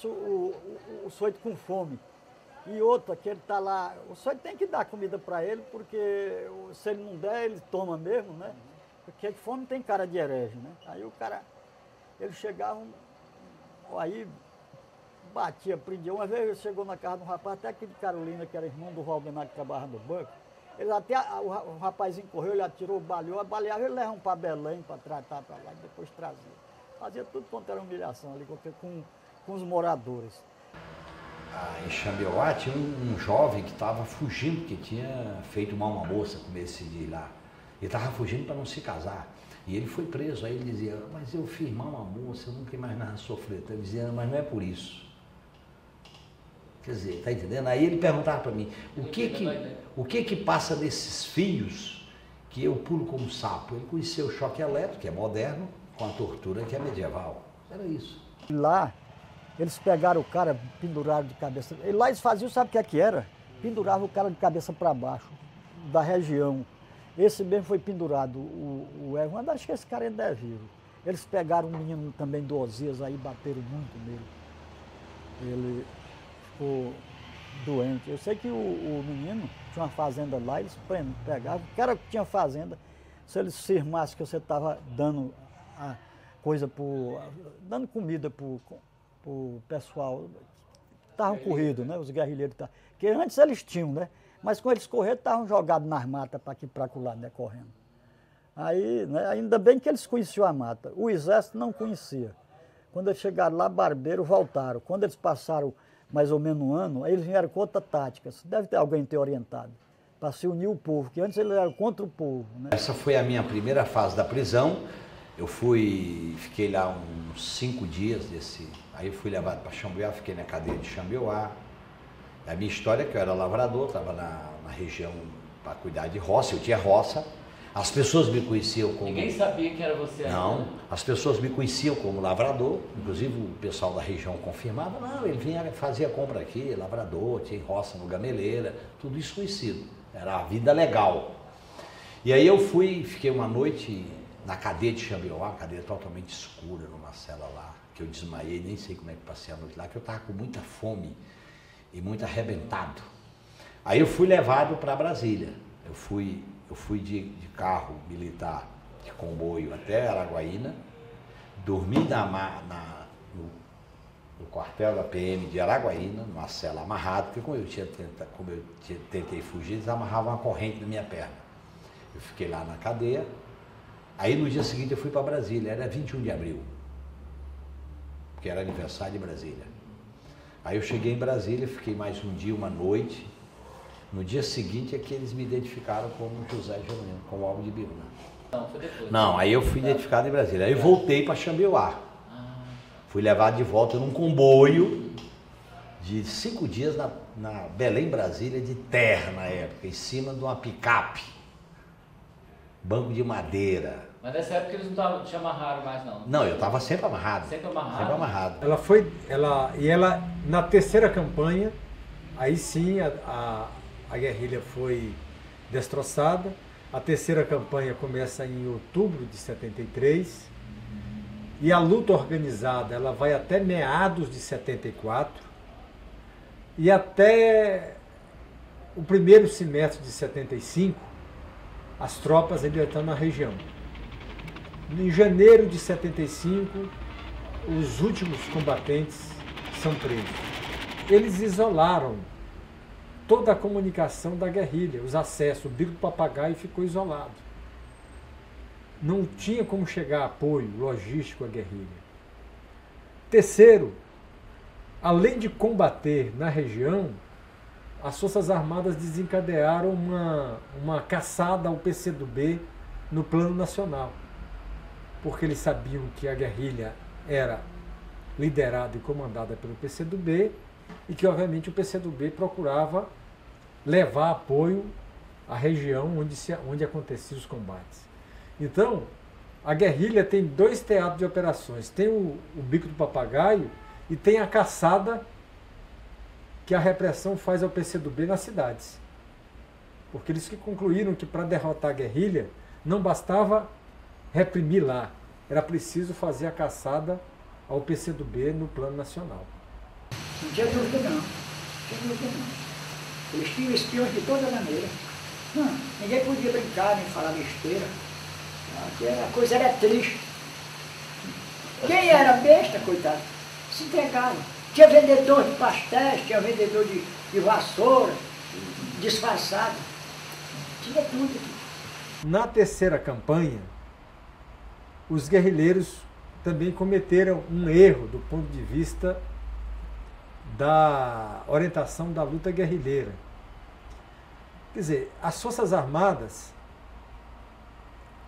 sujeito com fome, e outra, que ele está lá, o sujeito tem que dar comida para ele, porque se ele não der, ele toma mesmo, né? Porque fome tem cara de herege, né? Aí o cara, eles chegavam, aí batia, prendia. Uma vez ele chegou na casa de um rapaz, até aqui de Carolina, que era irmão do Valdemar que trabalhava no banco. O rapazinho correu, ele atirou, baleou, baleava, ele levava para Belém para tratar para lá e depois trazia. Fazia tudo quanto era humilhação ali com os moradores. Em Xambioá tinha um jovem que estava fugindo, que tinha feito mal uma moça com esse dia lá. Ele estava fugindo para não se casar. E ele foi preso. Aí ele dizia, mas eu fiz mal uma moça, eu nunca mais nada sofrer. Então ele dizia, mas não é por isso. Quer dizer, tá entendendo? Aí ele perguntava para mim, o que passa nesses fios que eu pulo como sapo? Ele conheceu o choque elétrico, que é moderno, com a tortura, que é medieval. Era isso. Lá, eles pegaram o cara, penduraram de cabeça. E lá eles faziam, sabe o que era? Penduravam o cara de cabeça para baixo, da região. Esse mesmo foi pendurado, o Evan, acho que esse cara ainda é vivo. Eles pegaram um menino também do Osias aí, bateram muito nele. Ele ficou doente. Eu sei que o menino tinha uma fazenda lá, eles pegavam, o cara que tinha fazenda, se eles cismassem que você estava dando a coisa dando comida pro pessoal, estavam corridos, né? Os guerrilheiros. Porque antes eles tinham, né? Mas quando eles correram, estavam jogados nas matas para aqui para lá, né? Correndo. Aí, né? Ainda bem que eles conheciam a mata. O exército não conhecia. Quando eles chegaram lá, Barbeiro, voltaram. Quando eles passaram mais ou menos um ano, aí eles vieram com outra tática. Deve ter alguém ter orientado. Para se unir o povo, que antes eles eram contra o povo. Né? Essa foi a minha primeira fase da prisão. Eu fiquei lá uns 5 dias aí eu fui levado para Xambioá, fiquei na cadeia de Xambioá. A minha história é que eu era lavrador, estava na região para cuidar de roça, eu tinha roça. As pessoas me conheciam como... Ninguém sabia que era você. Não, as pessoas me conheciam como lavrador, inclusive o pessoal da região confirmava, não, ele vinha, fazia compra aqui, lavrador, tinha roça no Gameleira, tudo isso conhecido, era a vida legal. E aí eu fiquei uma noite na cadeia de Xambioá, uma cadeia totalmente escura, numa cela lá, que eu desmaiei, nem sei como é que passei a noite lá, que eu estava com muita fome e muito arrebentado. Aí eu fui levado para Brasília, eu fui de carro militar, de comboio até Araguaína, dormi no quartel da PM de Araguaína, numa cela amarrada, porque como eu tentei fugir, eles amarravam uma corrente na minha perna. Eu fiquei lá na cadeia, aí no dia seguinte eu fui para Brasília, era 21 de abril, que era aniversário de Brasília. Aí eu cheguei em Brasília, fiquei mais um dia, uma noite. No dia seguinte é que eles me identificaram como José Genuíno, como Alvo de Biúna. Não, foi depois. Não, aí eu fui identificado em Brasília. Aí eu voltei para Xambioá. Fui levado de volta num comboio de 5 dias na Belém, Brasília, de terra na época, em cima de uma picape. Banco de madeira. Mas nessa época eles não te amarraram mais, não? Não, eu estava sempre amarrado. Sempre amarrado? Sempre amarrado. Ela, na terceira campanha, aí sim a guerrilha foi destroçada. A terceira campanha começa em outubro de 73 e a luta organizada ela vai até meados de 74 e até o primeiro semestre de 75 as tropas ainda estão na região. Em janeiro de 75 os últimos combatentes são presos. Eles isolaram toda a comunicação da guerrilha, os acessos, o Bico do Papagaio ficou isolado. Não tinha como chegar apoio logístico à guerrilha. Terceiro, além de combater na região, as Forças Armadas desencadearam uma caçada ao PCdoB no plano nacional, porque eles sabiam que a guerrilha era liderada e comandada pelo PCdoB, e que, obviamente, o PCdoB procurava levar apoio à região onde aconteciam os combates. Então, a guerrilha tem 2 teatros de operações. Tem o Bico do Papagaio e tem a caçada que a repressão faz ao PCdoB nas cidades. Porque eles que concluíram que para derrotar a guerrilha não bastava reprimir lá, era preciso fazer a caçada ao PCdoB no plano nacional. Não tinha dúvida não. Eles tinham espiões de toda maneira. Ninguém podia brincar nem falar besteira. A coisa era triste. Quem era besta, coitado, se entregaram. Tinha vendedor de pastéis, tinha vendedor de vassoura, disfarçado. Tinha tudo aqui. Na terceira campanha, os guerrilheiros também cometeram um erro do ponto de vista da orientação da luta guerrilheira. Quer dizer, as Forças Armadas,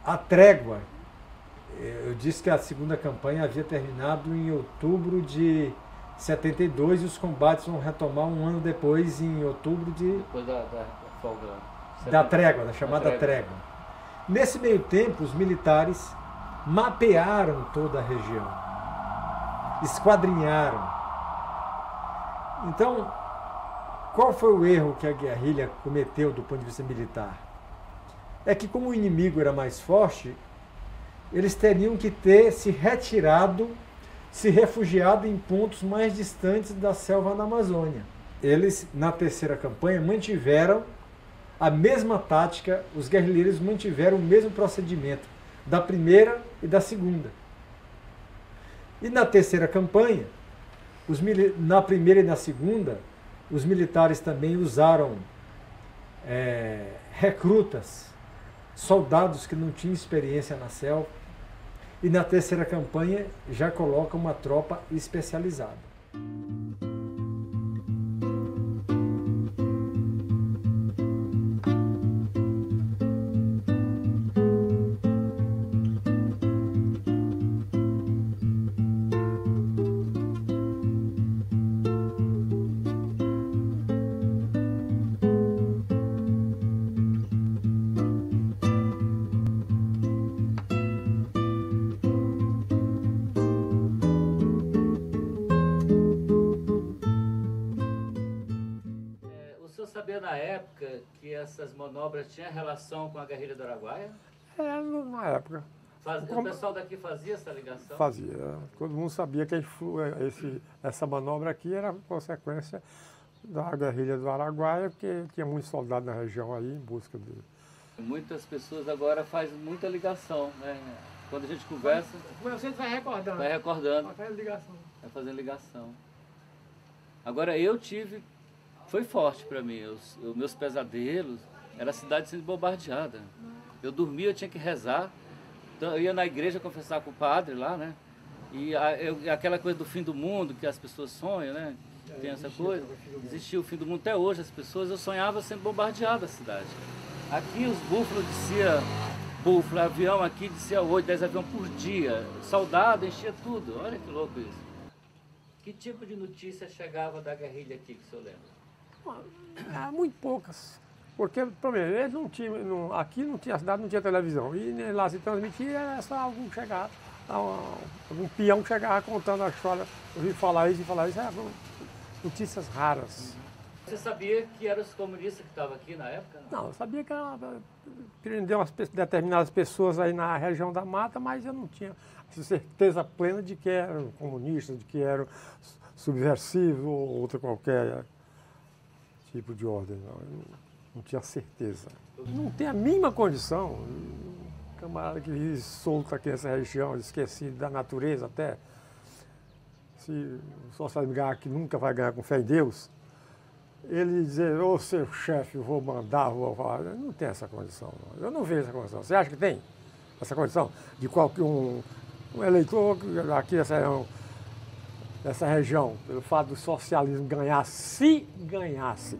a trégua, eu disse que a segunda campanha havia terminado em outubro de 72 e os combates vão retomar um ano depois, em outubro de... Depois da folga. Da trégua, da chamada trégua. Nesse meio tempo, os militares mapearam toda a região, esquadrinharam. Então, qual foi o erro que a guerrilha cometeu do ponto de vista militar? É que como o inimigo era mais forte, eles teriam que ter se retirado, se refugiado em pontos mais distantes da selva da Amazônia. eles, na terceira campanha, mantiveram a mesma tática, os guerrilheiros mantiveram o mesmo procedimento da primeira e da segunda. E na terceira campanha, na primeira e na segunda, os militares também usaram recrutas, soldados que não tinham experiência na selva, e na terceira campanha já coloca uma tropa especializada. Sabia na época que essas manobras tinham relação com a guerrilha do Araguaia? Na época. O pessoal daqui fazia essa ligação? Fazia. Todo mundo sabia que essa manobra aqui era consequência da guerrilha do Araguaia, porque tinha muitos soldados na região aí em busca de... Muitas pessoas agora fazem muita ligação, né? Quando a gente conversa... Você vai recordando. Vai recordando. Vai fazendo ligação. Vai fazendo ligação. Agora eu tive... Foi forte para mim. Os meus pesadelos era a cidade sendo bombardeada. Eu dormia, eu tinha que rezar. Então, eu ia na igreja confessar com o padre lá, né? E aquela coisa do fim do mundo que as pessoas sonham, né? Tem essa coisa. Existia o fim do mundo até hoje. As pessoas, eu sonhava sendo bombardeada a cidade. Aqui os búfalos descia, avião aqui descia 8, 10 aviões por dia. Soldado enchia tudo. Olha que louco isso. Que tipo de notícia chegava da guerrilha aqui, que o senhor lembra? Muito poucas, porque primeiro, eles não tinham, aqui não tinha cidade, não tinha televisão, e lá se transmitia, era só algum chegar, um peão chegava contando a história, eu ouvi falar isso, eram notícias raras. Você sabia que eram os comunistas que estavam aqui na época? Não, eu sabia que prendeu determinadas pessoas aí na região da mata, mas eu não tinha certeza plena de que eram comunistas, de que eram subversivos ou outra qualquer tipo de ordem, não tinha certeza. Não tem a mínima condição, um camarada que vive solto aqui nessa região, esquecido da natureza até, se o socialismo ganhar, que nunca vai ganhar com fé em Deus, ele dizer, ô seu chefe, eu vou mandar, vou falar, não tem essa condição, não. Eu não vejo essa condição. Você acha que tem essa condição de qualquer um eleitor aqui dessa região, pelo fato do socialismo ganhar, se ganhasse.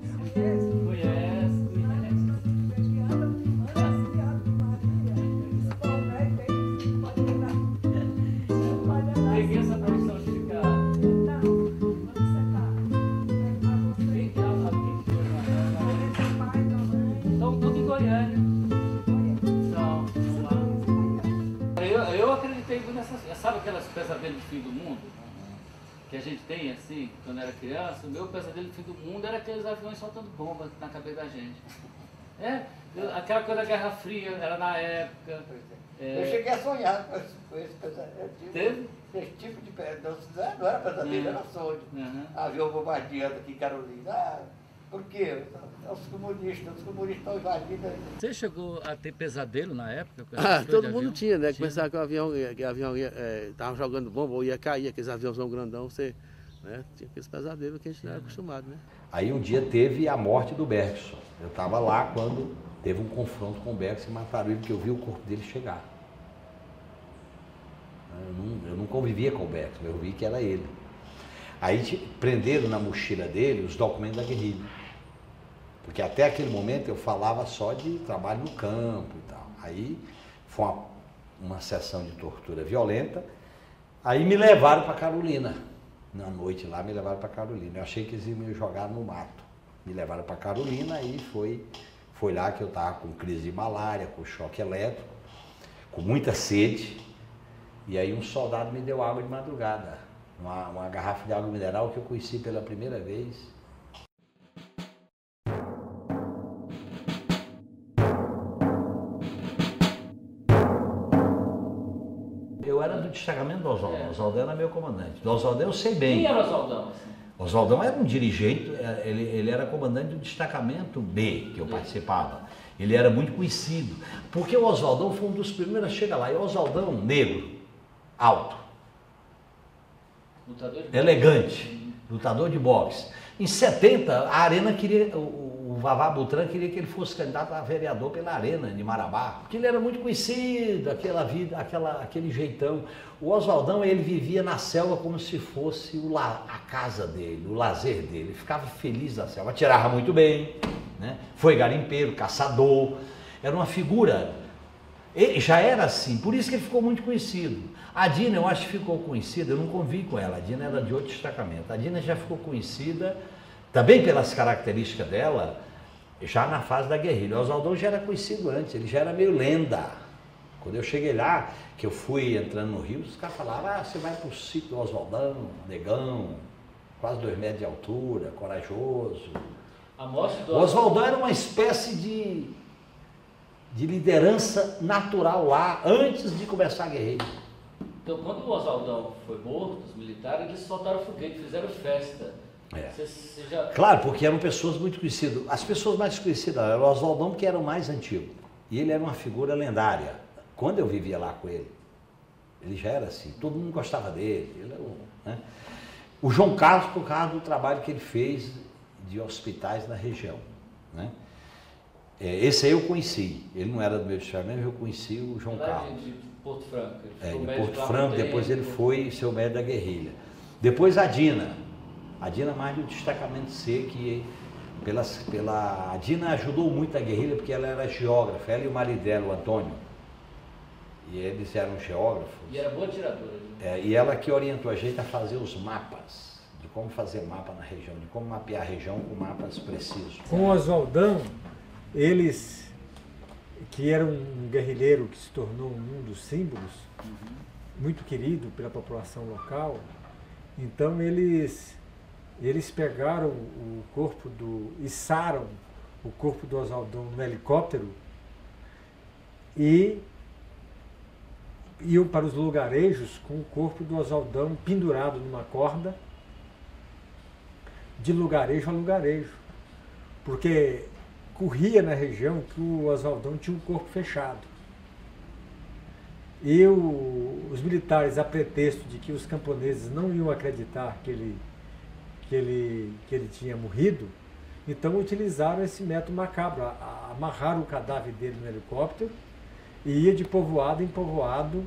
Peguei essa profissão de ficar. Estão tudo em Goiânia. Eu acreditei nessas. Sabe aquelas pesadelos de fim do mundo? Que a gente tem, assim, quando era criança, o meu pesadelo do fim do mundo era aqueles aviões soltando bombas na cabeça da gente. Aquela coisa da Guerra Fria, era na época. Eu cheguei a sonhar com esse pesadelo. Teve? Esse tipo de pesadelo, não era pesadelo, era sonho. Avião bombardeando aqui em Carolina. Por quê? Os comunistas estão invadindo. Você chegou a ter pesadelo na época? Todo mundo tinha, né? Pensava que o avião estava jogando bomba ou ia cair, aqueles aviões grandão, você, né? Tinha aqueles pesadelos que a gente não era acostumado, né? Aí um dia teve a morte do Bergson. Eu estava lá quando teve um confronto com o Bergson e mataram ele, porque eu vi o corpo dele chegar. Eu não convivia com o Bergson, eu vi que era ele. Aí prenderam na mochila dele os documentos da guerrilha. Porque até aquele momento eu falava só de trabalho no campo e tal. Aí foi uma sessão de tortura violenta. Aí me levaram para Carolina. Na noite lá me levaram para Carolina. Eu achei que eles iam me jogar no mato. Me levaram para Carolina e foi lá que eu estava com crise de malária, com choque elétrico, com muita sede. E aí um soldado me deu água de madrugada. Uma garrafa de água mineral que eu conheci pela primeira vez. Eu era do destacamento do Oswaldão. O Oswaldão era meu comandante. Do Oswaldão eu sei bem. Quem era o Oswaldão? Oswaldão era um dirigente, ele era comandante do destacamento B, que eu participava. Ele era muito conhecido, porque o Oswaldão foi um dos primeiros a chegar lá. E o Oswaldão, negro, alto, elegante, lutador de boxe. Em 70, a Arena queria, o Vavá Butran queria que ele fosse candidato a vereador pela Arena de Marabá, porque ele era muito conhecido, aquela vida, aquele jeitão. O Oswaldão, ele vivia na selva como se fosse a casa dele, o lazer dele. Ele ficava feliz na selva, atirava muito bem, né? Foi garimpeiro, caçador, era uma figura. Ele já era assim, por isso que ele ficou muito conhecido. A Dina, eu acho que ficou conhecida, eu não convivi com ela, a Dina era de outro destacamento. A Dina já ficou conhecida, também pelas características dela, já na fase da guerrilha. O Oswaldão já era conhecido antes, ele já era meio lenda. Quando eu cheguei lá, que eu fui entrando no Rio, os caras falavam, você vai pro sítio do Oswaldão, negão, quase 2 metros de altura, corajoso. O Oswaldão era uma espécie de liderança natural lá, antes de começar a guerrilha. Então, quando o Oswaldão foi morto, os militares, eles soltaram foguete, fizeram festa. Você já... Claro, porque eram pessoas muito conhecidas. As pessoas mais conhecidas eram o Oswaldão, que era o mais antigo. E ele era uma figura lendária. Quando eu vivia lá com ele, ele já era assim, todo mundo gostava dele. Ele era o João Carlos, por causa do trabalho que ele fez de hospitais na região, né? Esse aí eu conheci, ele não era do meu destacamento, eu conheci o João Carlos. De Porto Franco. De Porto Franco, depois ele foi seu médico da guerrilha. Depois a Dina mais do destacamento C, que a Dina ajudou muito a guerrilha, porque ela era geógrafa, ela e o marido dela, o Antônio. E eles eram geógrafos. E era boa tiradora. E ela que orientou a gente a fazer os mapas, de como fazer mapa na região, de como mapear a região com mapas precisos. Com o Oswaldão, eles, que era um guerrilheiro que se tornou um dos símbolos, muito querido pela população local, então eles pegaram o corpo içaram o corpo do Oswaldão no helicóptero e iam para os lugarejos com o corpo do Oswaldão pendurado numa corda, de lugarejo a lugarejo, porque corria na região que o Oswaldão tinha um corpo fechado. E os militares, a pretexto de que os camponeses não iam acreditar que ele tinha morrido, então utilizaram esse método macabro, amarraram o cadáver dele no helicóptero e ia de povoado em povoado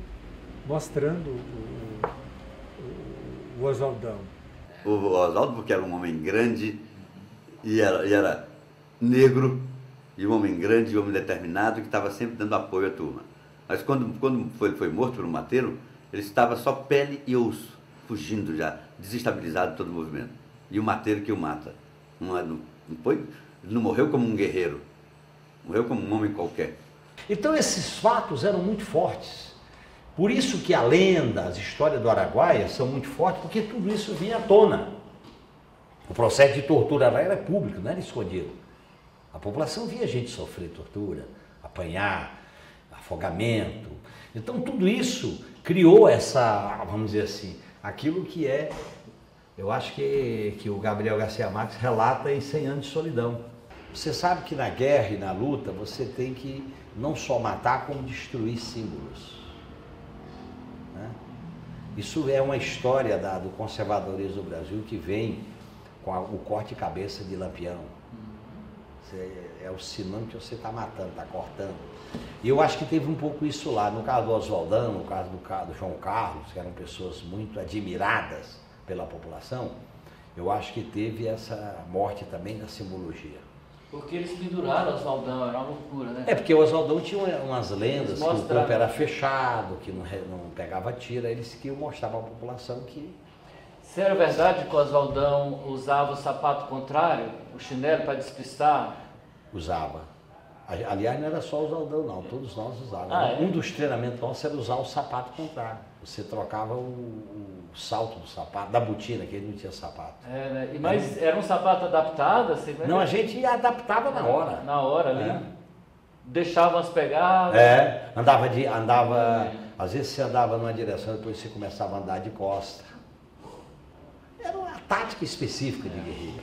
mostrando o Oswaldão. O Oswaldo, porque era um homem grande e era negro, e um homem grande e um homem determinado que estava sempre dando apoio à turma. Mas quando ele foi morto por um mateiro, ele estava só pele e osso, fugindo já, desestabilizado de todo o movimento. E o mateiro que o mata. Ele não morreu como um guerreiro, morreu como um homem qualquer. Então esses fatos eram muito fortes. Por isso que a lenda, as histórias do Araguaia são muito fortes, porque tudo isso vinha à tona. O processo de tortura lá era público, não era escondido. A população via gente sofrer tortura, apanhar, afogamento. Então tudo isso criou essa, vamos dizer assim, aquilo que eu acho que o Gabriel Garcia Marques relata em 100 anos de solidão. Você sabe que na guerra e na luta você tem que não só matar, como destruir símbolos. Né? Isso é uma história do conservadorismo do Brasil que vem com o corte de cabeça de Lampião. É o sinônimo que você está matando, está cortando. E eu acho que teve um pouco isso lá, no caso do Oswaldão, no caso do João Carlos, que eram pessoas muito admiradas pela população, eu acho que teve essa morte também da simbologia. Porque eles penduraram o Oswaldão, era uma loucura, né? Porque o Oswaldão tinha umas lendas que o corpo era fechado, que não pegava tira, eles queriam mostrar para a população que... Se era verdade que o Oswaldão usava o sapato contrário, o chinelo para despistar? Usava. Aliás, não era só o Oswaldão não, todos nós usávamos. Um dos treinamentos nossos era usar o sapato contrário. Você trocava o salto do sapato, da botina, que ele não tinha sapato. Né? Mas era um sapato adaptado? Assim, né? Não, a gente adaptava na hora. Na hora ali. Deixava as pegadas. Às vezes você andava numa direção, depois você começava a andar de costa. Era uma tática específica de guerrilha.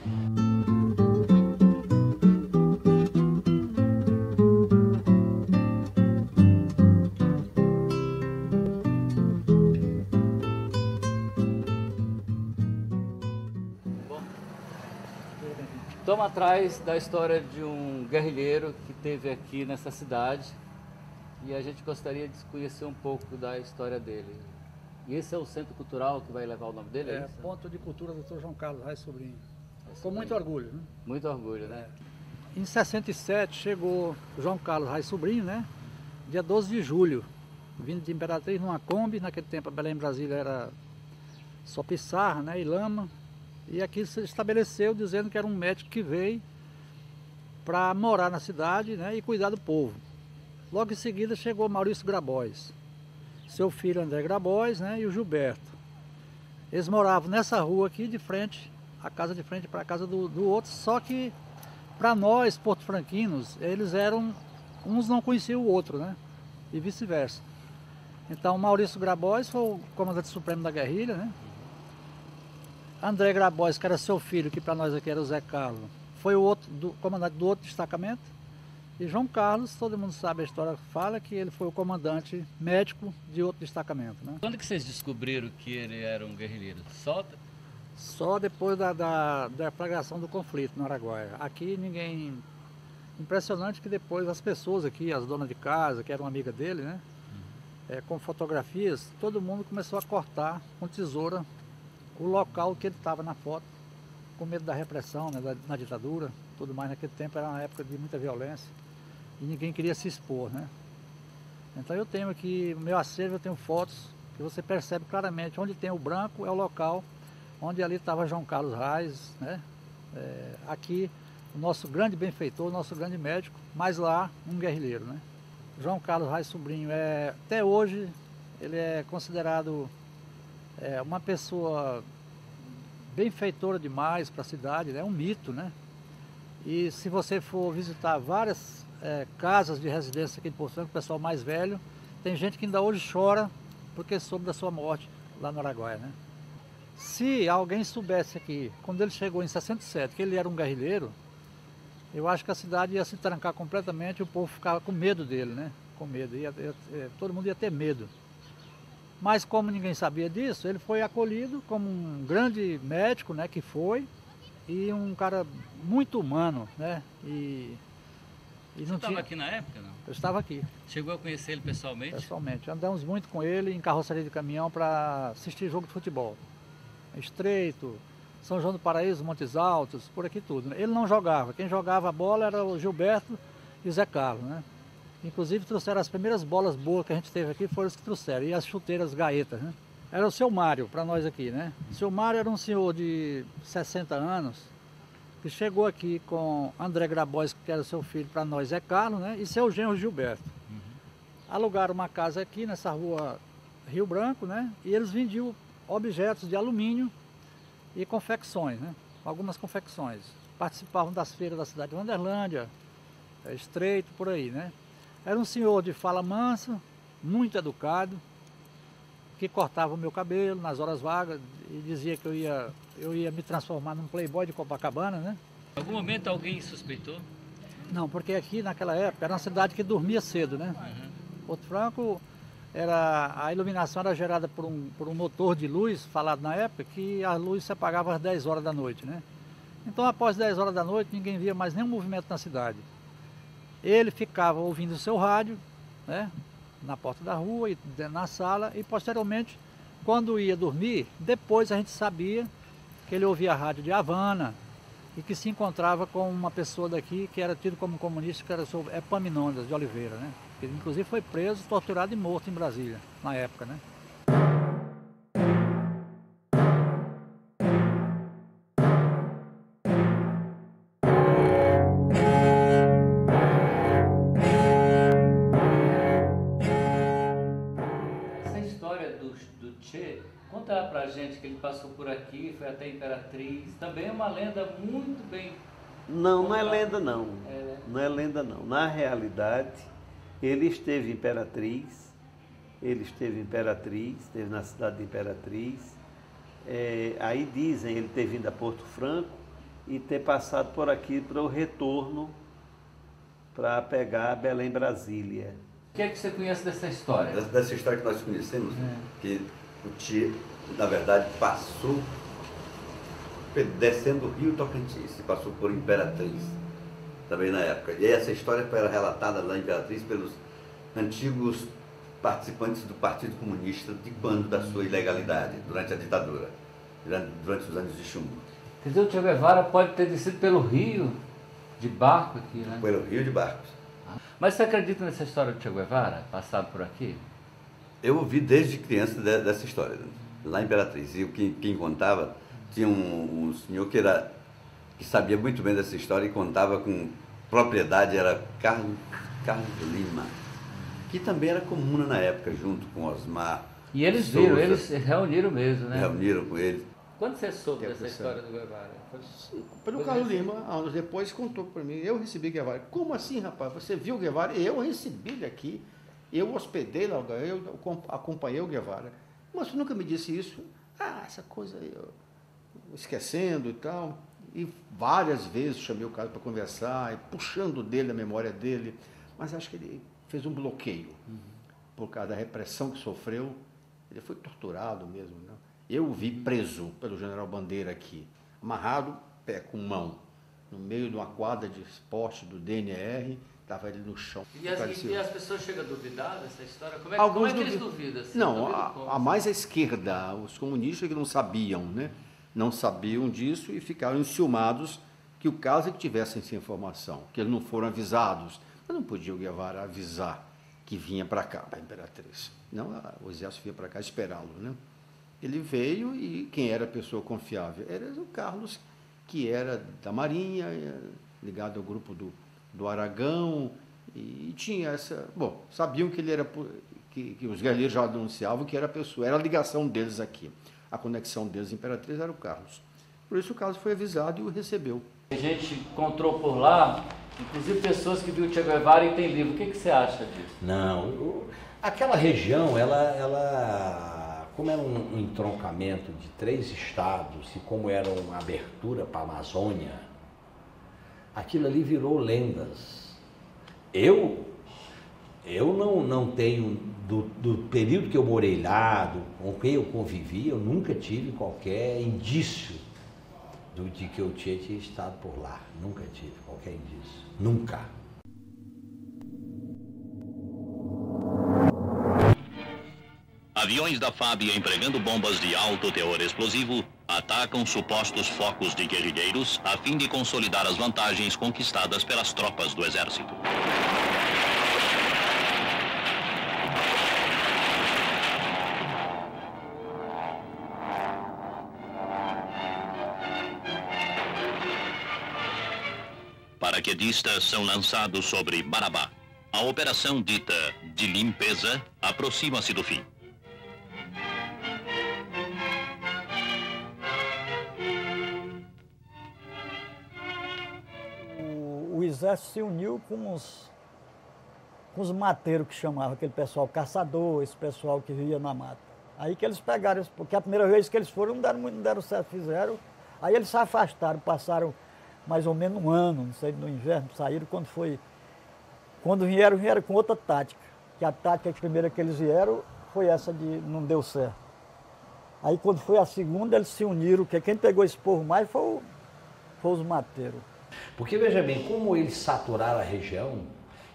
Estamos atrás da história de um guerrilheiro que teve aqui nessa cidade e a gente gostaria de conhecer um pouco da história dele. E esse é o Centro Cultural que vai levar o nome dele? É, Ponto de Cultura Dr. João Carlos Reis Sobrinho. Com muito orgulho, né? Muito orgulho, né? Em 67 chegou João Carlos Reis Sobrinho, né? Dia 12 de julho, vindo de Imperatriz numa Kombi. Naquele tempo a Belém Brasília era só pissarra, né? E lama. E aqui se estabeleceu dizendo que era um médico que veio para morar na cidade, né, e cuidar do povo. Logo em seguida chegou Maurício Grabois, seu filho André Grabois, né, e o Gilberto. Eles moravam nessa rua aqui de frente, a casa de frente para a casa do outro, só que para nós, porto-franquinos, eles eram, uns não conheciam o outro, né, e vice-versa. Então Maurício Grabois foi o comandante supremo da guerrilha, né. André Grabois, que era seu filho, que para nós aqui era o Zé Carlos, foi o outro, comandante do outro destacamento. E João Carlos, todo mundo sabe, a história fala que ele foi o comandante médico de outro destacamento, né? Quando que vocês descobriram que ele era um guerrilheiro? Só depois da deflagração do conflito no Araguaia. Aqui ninguém... Impressionante que depois as pessoas aqui, as donas de casa, que eram amigas dele, né? Com fotografias, todo mundo começou a cortar com tesoura o local que ele estava na foto, com medo da repressão, né, na ditadura, tudo mais. Naquele tempo era uma época de muita violência e ninguém queria se expor, né? Então eu tenho aqui, no meu acervo eu tenho fotos que você percebe claramente onde tem o branco é o local onde ali estava João Carlos Reis, né? Aqui o nosso grande benfeitor, o nosso grande médico, mas lá um guerrilheiro, né? João Carlos Reis Sobrinho, até hoje ele é considerado uma pessoa benfeitora demais para a cidade, é um mito, né? E se você for visitar várias casas de residência aqui de Porto Franco, o pessoal mais velho, tem gente que ainda hoje chora porque soube da sua morte lá no Araguaia, né? Se alguém soubesse aqui, quando ele chegou em 67, que ele era um guerrilheiro, eu acho que a cidade ia se trancar completamente e o povo ficava com medo dele, né? Com medo, todo mundo ia ter medo. Mas como ninguém sabia disso, ele foi acolhido como um grande médico, né, que foi, e um cara muito humano, né? Você estava aqui na época, não? Eu estava aqui. Chegou a conhecer ele pessoalmente? Pessoalmente. Andamos muito com ele em carroceria de caminhão para assistir jogo de futebol. Estreito, São João do Paraíso, Montes Altos, por aqui tudo, né? Ele não jogava. Quem jogava a bola era o Gilberto e o Zé Carlos, né? Inclusive trouxeram as primeiras bolas boas que a gente teve aqui, foram os que trouxeram, e as chuteiras gaetas, né? Era o seu Mário, para nós aqui, né? O seu Mário era um senhor de 60 anos, que chegou aqui com André Grabois, que era seu filho, para nós é Carlos, né? E seu genro Gilberto. Alugaram uma casa aqui nessa rua Rio Branco, né? E eles vendiam objetos de alumínio e confecções, né? Algumas confecções. Participavam das feiras da cidade de Wanderlândia, Estreito, por aí, né? Era um senhor de fala mansa, muito educado, que cortava o meu cabelo nas horas vagas e dizia que eu ia me transformar num playboy de Copacabana, né? Em algum momento alguém suspeitou? Não, porque aqui naquela época era uma cidade que dormia cedo, né? Porto Franco, a iluminação era gerada por um motor de luz, falado na época, que a luz se apagava às 10 horas da noite, né? Então após 10 horas da noite ninguém via mais nenhum movimento na cidade. Ele ficava ouvindo o seu rádio, né, na porta da rua e na sala, e posteriormente, quando ia dormir, depois a gente sabia que ele ouvia a rádio de Havana e que se encontrava com uma pessoa daqui que era tido como comunista, que era o senhor Epaminondas de Oliveira, né? Ele inclusive foi preso, torturado e morto em Brasília, na época, né? Conta pra gente que ele passou por aqui, foi até Imperatriz, também é uma lenda muito bem... Não é lenda não, não é lenda não. Na realidade, ele esteve em Imperatriz, esteve na cidade de Imperatriz, Aí dizem ele ter vindo a Porto Franco e ter passado por aqui para o retorno para pegar Belém, Brasília. O que é que você conhece dessa história? Dessa história que nós conhecemos, que o Tchê, na verdade, passou descendo o rio Tocantins, passou por Imperatriz, também na época. E essa história era relatada lá em Imperatriz pelos antigos participantes do Partido Comunista de quando da sua ilegalidade, durante a ditadura, durante os anos de chumbo. Quer dizer, o Che Guevara pode ter descido pelo rio de barco aqui, né? Pelo rio de barcos. Mas você acredita nessa história do Che Guevara, passado por aqui? Eu ouvi desde criança dessa história, lá em Imperatriz. E quem contava, tinha um senhor que sabia muito bem dessa história e contava com propriedade, era Carlos Lima, que também era comuna na época, junto com Osmar. E eles viram, eles reuniram mesmo, né? Reuniram com ele. Quando você soube dessa história do Guevara? Pelo Carlos Lima, anos depois, contou para mim, eu recebi Guevara. Como assim, rapaz? Você viu o Guevara? Eu recebi ele aqui, eu hospedei lá, eu acompanhei o Guevara. Mas você nunca me disse isso? Essa coisa aí, esquecendo e tal. E várias vezes chamei o cara para conversar, e puxando dele a memória dele. Mas acho que ele fez um bloqueio, por causa da repressão que sofreu. Ele foi torturado mesmo, né? Eu o vi preso pelo general Bandeira aqui, amarrado, pé com mão, no meio de uma quadra de esporte do DNR, estava ele no chão. E as pessoas chegam a duvidar dessa história? Como é que eles duvidam? Assim? Não, a mais à esquerda, os comunistas que não sabiam, né? Não sabiam disso e ficaram enciumados que o caso é que tivessem essa informação, que eles não foram avisados. Mas não podia o Guevara avisar que vinha para cá, para a Imperatriz. Não, o exército vinha para cá esperá-lo, né? Ele veio e quem era a pessoa confiável? Era o Carlos, que era da Marinha, ligado ao grupo do Aragão, e tinha essa... Bom, sabiam que ele era... que os guerrilheiros já denunciavam que era a pessoa, era a ligação deles aqui. A conexão deles, Imperatriz, era o Carlos. Por isso o Carlos foi avisado e o recebeu. A gente encontrou por lá, inclusive pessoas que viu o Che Guevara e tem livro. O que você acha disso? Não, aquela região, ela como era um entroncamento de 3 estados e como era uma abertura para a Amazônia, aquilo ali virou lendas. Eu não tenho, do período que eu morei lá, com quem eu convivi, eu nunca tive qualquer indício de que eu tinha estado por lá. Nunca tive qualquer indício. Nunca. Aviões da FAB empregando bombas de alto teor explosivo atacam supostos focos de guerrilheiros a fim de consolidar as vantagens conquistadas pelas tropas do exército. Paraquedistas são lançados sobre Marabá. A operação dita de limpeza aproxima-se do fim. O exército se uniu com os mateiros que chamavam, aquele pessoal caçador, esse pessoal que vivia na mata. Aí que eles pegaram, porque a primeira vez que eles foram não deram certo, fizeram. Aí eles se afastaram, passaram mais ou menos um ano, não sei, no inverno, saíram quando vieram com outra tática. Que a tática primeira que eles vieram foi essa de não deu certo. Aí quando foi a segunda, eles se uniram, que quem pegou esse povo mais foi os mateiros. Porque veja bem, como eles saturaram a região,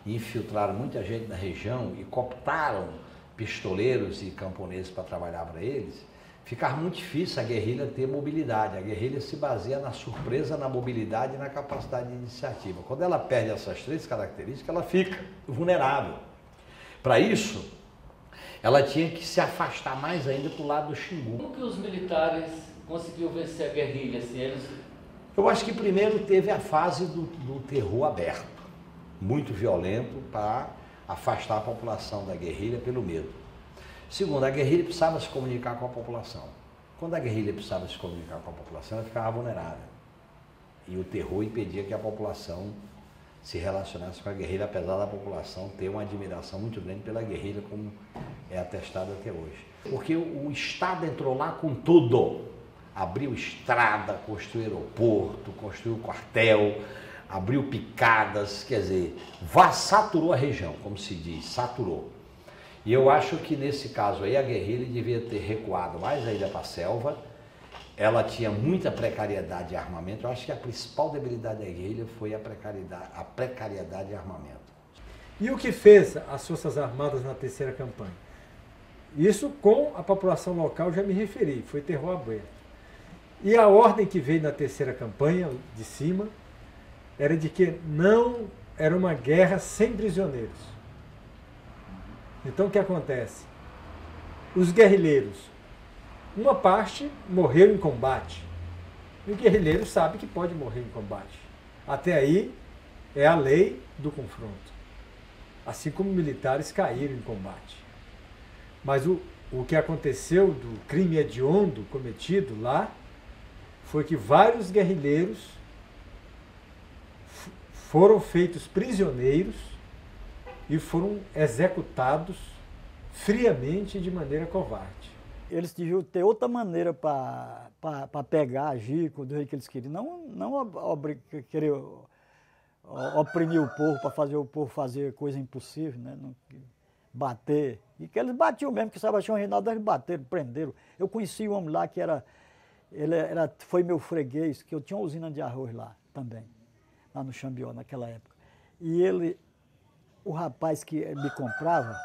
e infiltraram muita gente na região e cooptaram pistoleiros e camponeses para trabalhar para eles, ficava muito difícil a guerrilha ter mobilidade. A guerrilha se baseia na surpresa, na mobilidade e na capacidade de iniciativa. Quando ela perde essas 3 características, ela fica vulnerável. Para isso, ela tinha que se afastar mais ainda para o lado do Xingu. Como que os militares conseguiram vencer a guerrilha? Assim, Eu acho que primeiro teve a fase do terror aberto, muito violento, para afastar a população da guerrilha pelo medo. Segundo, a guerrilha precisava se comunicar com a população. Quando a guerrilha precisava se comunicar com a população, ela ficava vulnerável. E o terror impedia que a população se relacionasse com a guerrilha, apesar da população ter uma admiração muito grande pela guerrilha, como é atestado até hoje. Porque o Estado entrou lá com tudo. abriu estrada, construiu aeroporto, construiu quartel, abriu picadas, quer dizer, saturou a região, como se diz, saturou. E eu acho que nesse caso aí a guerrilha devia ter recuado mais ainda para a selva. Ela tinha muita precariedade de armamento. Eu acho que a principal debilidade da guerrilha foi a precariedade de armamento. E o que fez as Forças Armadas na terceira campanha? Isso com a população local já me referi, foi terror aberto. E a ordem que veio na terceira campanha, de cima, era de que não era uma guerra sem prisioneiros. Então o que acontece? Os guerrilheiros, uma parte morreu em combate. E o guerrilheiro sabe que pode morrer em combate. Até aí é a lei do confronto. Assim como militares caíram em combate. Mas o que aconteceu do crime hediondo cometido lá foi que vários guerrilheiros foram feitos prisioneiros e foram executados friamente e de maneira covarde. Eles deviam ter outra maneira para pegar, agir do jeito que eles queriam. Não querer oprimir o povo para fazer o povo fazer coisa impossível, né? Não, bater. E que eles batiam mesmo, que Sebastião Reinaldo eles bateram, prenderam. Eu conheci um homem lá que foi meu freguês, que eu tinha uma usina de arroz lá também, lá no Xambió, naquela época. E o rapaz que me comprava,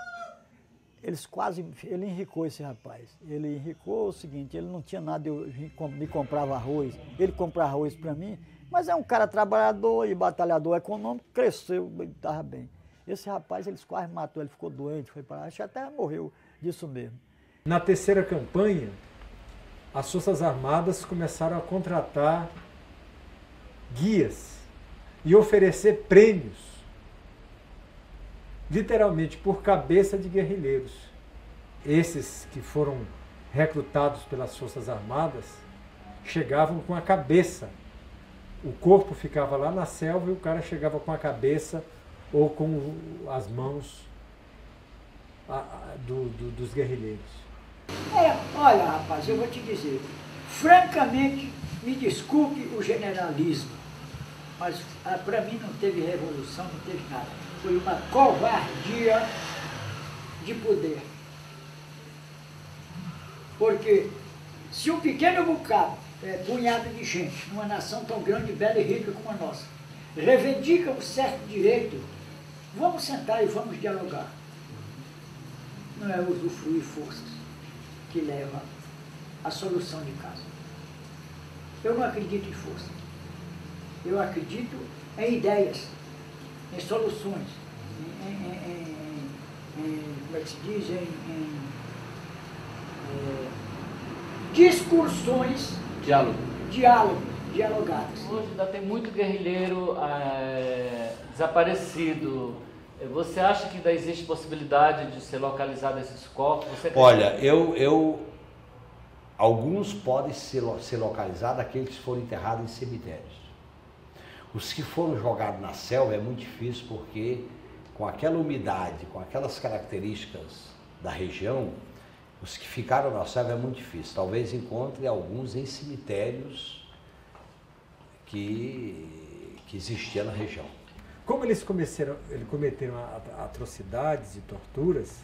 ele enricou esse rapaz. Ele enricou o seguinte, ele não tinha nada, me comprava arroz, ele comprava arroz para mim, mas é um cara trabalhador e batalhador econômico, cresceu, estava bem. Esse rapaz, eles quase matou, ele ficou doente, foi para lá, acho que até morreu disso mesmo. Na terceira campanha, as Forças Armadas começaram a contratar guias e oferecer prêmios, literalmente por cabeça de guerrilheiros. Esses que foram recrutados pelas Forças Armadas chegavam com a cabeça. O corpo ficava lá na selva e o cara chegava com a cabeça ou com as mãos dos guerrilheiros. Olha, rapaz, eu vou te dizer, francamente, me desculpe o generalismo, mas para mim não teve revolução, não teve nada. Foi uma covardia de poder. Porque se um pequeno bocado, punhado de gente, numa nação tão grande, bela e rica como a nossa, reivindica um certo direito, vamos sentar e vamos dialogar. Não é usufruir forças que leva à solução de caso. Eu não acredito em força. Eu acredito em ideias, em soluções, como é que se diz, discussões, dialogadas. Hoje ainda tem muito guerrilheiro desaparecido. Você acha que ainda existe possibilidade de ser localizado esses corpos? Olha, alguns podem ser localizados, aqueles que foram enterrados em cemitérios. Os que foram jogados na selva é muito difícil porque com aquela umidade, com aquelas características da região, os que ficaram na selva é muito difícil. Talvez encontre alguns em cemitérios que existiam na região. Como eles cometeram atrocidades e torturas,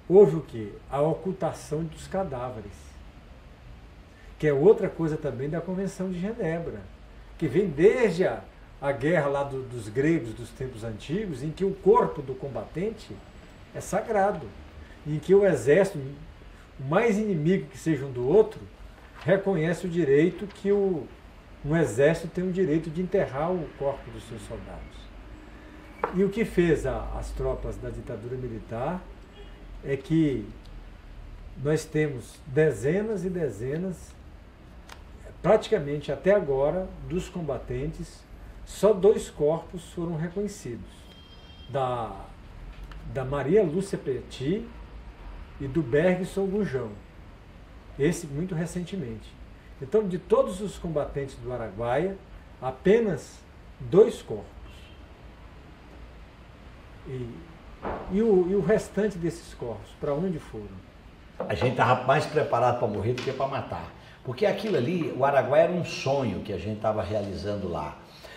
houve o quê? A ocultação dos cadáveres, que é outra coisa também da Convenção de Genebra, que vem desde a guerra lá dos gregos dos tempos antigos, em que o corpo do combatente é sagrado, em que o exército, o mais inimigo que seja um do outro, reconhece o direito que um exército tem o direito de enterrar o corpo dos seus soldados. E o que fez as tropas da ditadura militar é que nós temos dezenas e dezenas, praticamente até agora, dos combatentes, só 2 corpos foram reconhecidos, da Maria Lúcia Petit e do Bergson Gujão, esse muito recentemente. Então, de todos os combatentes do Araguaia, apenas 2 corpos. E o restante desses corpos, para onde foram? A gente estava mais preparado para morrer do que para matar. Porque aquilo ali, o Araguaia era um sonho que a gente estava realizando lá.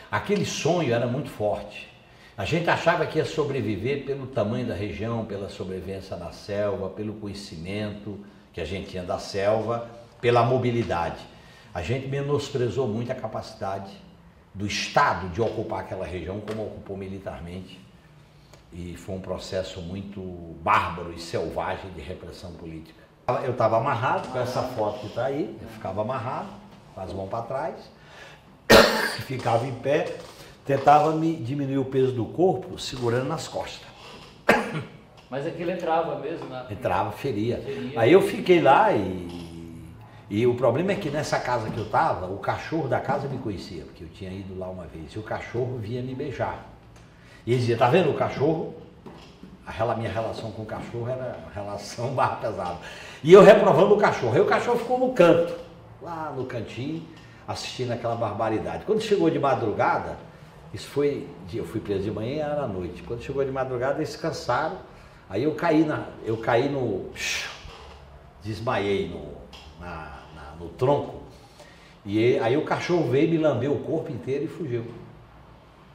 Aquele sonho era muito forte. A gente achava que ia sobreviver pelo tamanho da região, pela sobrevivência na selva, pelo conhecimento que a gente tinha da selva, pela mobilidade. A gente menosprezou muito a capacidade do Estado de ocupar aquela região como ocupou militarmente. E foi um processo muito bárbaro e selvagem de repressão política. Eu estava amarrado com essa foto que está aí, eu ficava amarrado, com as mãos para trás, ficava em pé, tentava me diminuir o peso do corpo, segurando nas costas. Mas aquilo entrava mesmo? Entrava, feria. Aí eu fiquei lá e o problema é que nessa casa que eu estava, o cachorro da casa me conhecia, porque eu tinha ido lá uma vez, e o cachorro vinha me beijar. E ele dizia, tá vendo o cachorro? A minha relação com o cachorro era uma relação barra pesada. E eu reprovando o cachorro. Aí o cachorro ficou no canto, lá no cantinho, assistindo aquela barbaridade. Quando chegou de madrugada, isso foi, eu fui preso de manhã e era à noite. Quando chegou de madrugada, eles cansaram. Aí eu caí desmaiei no tronco. E aí o cachorro veio, me lambeu o corpo inteiro e fugiu.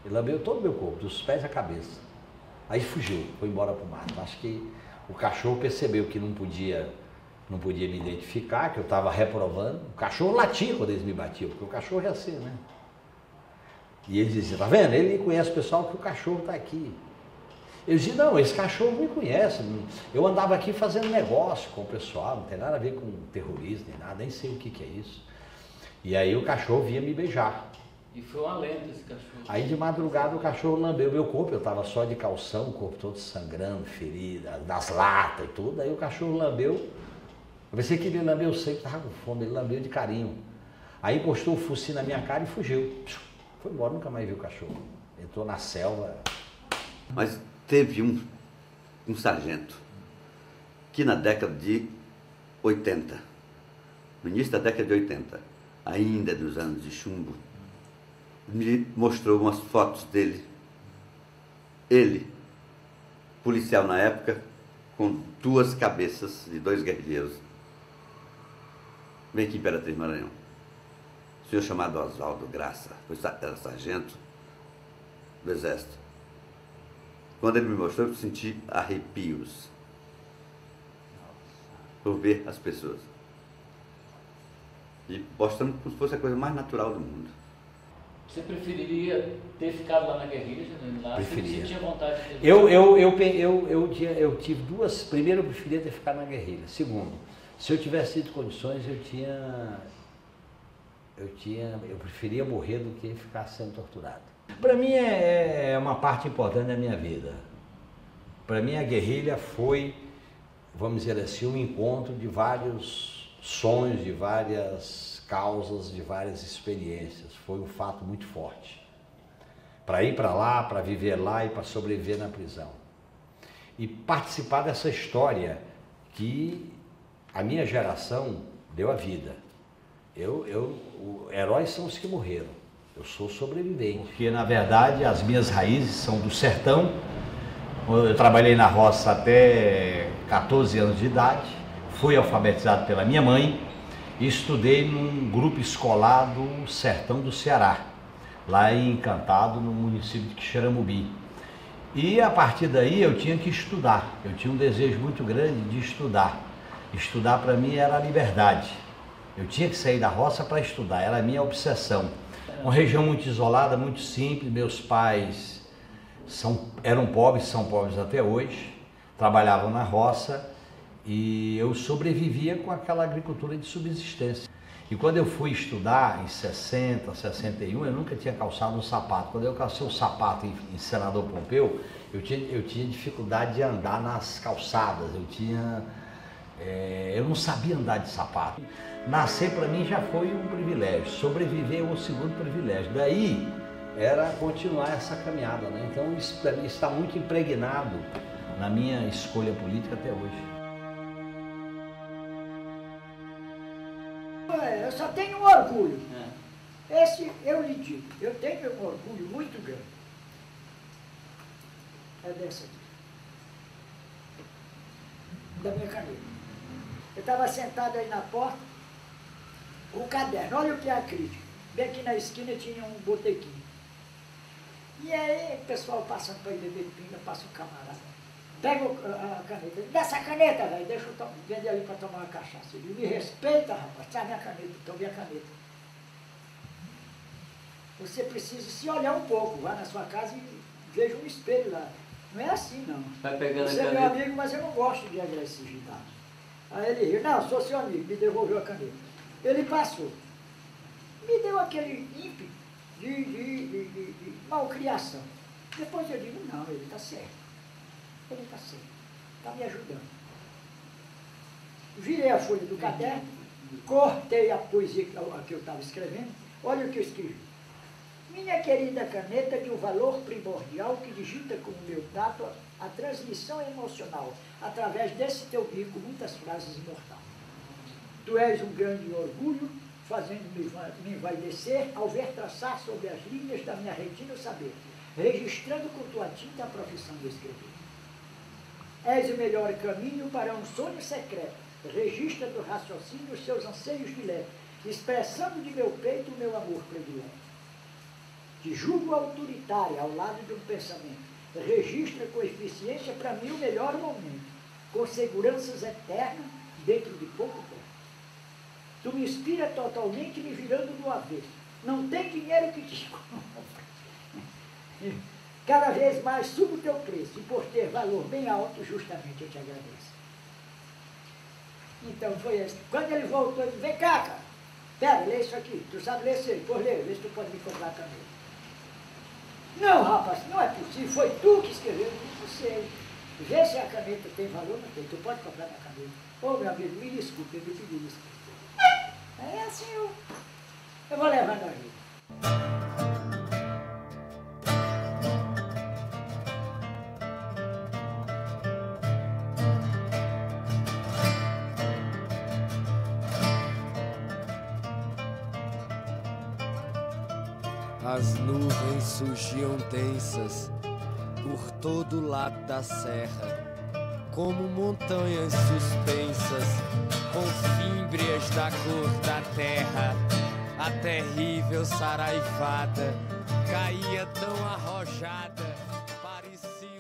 Ele lambeu todo o meu corpo, dos pés à cabeça. Aí fugiu, foi embora para o mato. Acho que o cachorro percebeu que não podia me identificar, que eu estava reprovando. O cachorro latia quando eles me batiam, porque o cachorro é assim, né? E ele dizia, tá vendo? Ele conhece o pessoal que o cachorro está aqui. Eu dizia, não, esse cachorro me conhece. Eu andava aqui fazendo negócio com o pessoal, não tem nada a ver com terrorismo, nem nada, nem sei o que é isso. E aí o cachorro vinha me beijar. E foi um alento esse cachorro. Aí de madrugada o cachorro lambeu meu corpo, eu estava só de calção, o corpo todo sangrando, ferida, das latas e tudo. Aí o cachorro lambeu, eu pensei que ele lambeu, eu sei que estava com fome, ele lambeu de carinho. Aí encostou o focinho na minha cara e fugiu. Foi embora, nunca mais vi o cachorro. Entrou na selva. Mas teve um sargento que na década de 80, no início da década de 80, ainda dos anos de chumbo, me mostrou umas fotos dele, ele, policial na época, com duas cabeças de dois guerrilheiros. Vem aqui, Imperatriz Maranhão. O senhor chamado Oswaldo Graça, era sargento do Exército. Quando ele me mostrou, eu senti arrepios por ver as pessoas. E mostrando como se fosse a coisa mais natural do mundo. Você preferiria ter ficado lá na guerrilha, lá? Preferia. Você tinha vontade de ter... Eu tive duas. Primeiro, eu preferia ter ficado na guerrilha. Segundo, se eu tivesse tido condições, eu preferia morrer do que ficar sendo torturado. Para mim é uma parte importante da minha vida. Para mim a guerrilha foi, vamos dizer assim, um encontro de vários sonhos, de várias causas, de várias experiências. Foi um fato muito forte. Para ir para lá, para viver lá e para sobreviver na prisão. E participar dessa história que a minha geração deu a vida. Heróis são os que morreram. Eu sou sobrevivente. Porque, na verdade, as minhas raízes são do sertão. Eu trabalhei na roça até 14 anos de idade. Fui alfabetizado pela minha mãe e estudei num grupo escolar do sertão do Ceará, lá em Encantado, no município de Quixeramobim. E, a partir daí, eu tinha que estudar. Eu tinha um desejo muito grande de estudar. Estudar, para mim, era a liberdade. Eu tinha que sair da roça para estudar, era a minha obsessão. Uma região muito isolada, muito simples. Meus pais eram pobres, são pobres até hoje, trabalhavam na roça e eu sobrevivia com aquela agricultura de subsistência. E quando eu fui estudar em 60, 61, eu nunca tinha calçado um sapato. Quando eu calcei o sapato em Senador Pompeu, eu tinha dificuldade de andar nas calçadas, eu não sabia andar de sapato. Nascer para mim já foi um privilégio, sobreviver é o segundo privilégio. Daí era continuar essa caminhada, né? Então isso para mim está muito impregnado na minha escolha política até hoje. Eu só tenho um orgulho. Esse eu lhe digo, eu tenho um orgulho muito grande. É dessa aqui. Da minha caneta. Eu estava sentado aí na porta, O caderno, olha o que é a crítica. Bem aqui na esquina tinha um botequim. E aí o pessoal passando para ir beber pinga, passa o camarada. Pega a caneta, dá essa caneta, velho, deixa eu vender ali para tomar uma cachaça. Ele me respeita, rapaz, traz minha caneta, toma minha caneta. Você precisa se olhar um pouco, vá na sua casa e veja um espelho lá. Não é assim, não. Vai pegando Você a é caneta. meu amigo, mas eu não gosto de agressividade. Aí ele riu, não, sou seu amigo, me devolveu a caneta. Ele passou. Me deu aquele ímpeto de malcriação. Depois eu digo, não, ele está certo. Ele está certo. Está me ajudando. Virei a folha do caderno, cortei a poesia que eu estava escrevendo. Olha o que eu escrevi. Minha querida caneta de um valor primordial que digita com o meu tato a transmissão emocional, através desse teu bico, muitas frases imortais. Tu és um grande orgulho, fazendo-me envaidecer ao ver traçar sobre as linhas da minha retina o saber, registrando com tua tinta a profissão de escrever. És o melhor caminho para um sonho secreto, registra do raciocínio os seus anseios diletos, expressando de meu peito o meu amor predileto. Te julgo autoritária ao lado de um pensamento, registra com eficiência para mim o melhor momento, com seguranças eternas dentro de pouco tempo. Tu me inspira totalmente me virando do avesso. Não tem dinheiro que te compre. Cada vez mais subo o teu preço e por ter valor bem alto, justamente eu te agradeço. Então foi esse. Quando ele voltou, ele disse, vem cá, cara. Pera, lê isso aqui. Tu sabe ler isso aí? Por ler, vê se tu pode me comprar também. Não, rapaz, não é possível. Foi tu que escreveu. Não sei. Vê se a caneta tem valor, não tem. Tu pode comprar minha caneta. Ô, meu amigo, me desculpe, eu me pedi desculpa. É assim, eu vou levando a vida. As nuvens surgiam densas por todo lado da serra, como montanhas suspensas, com fímbrias da cor da terra. A terrível saraivada caía tão arrojada, parecia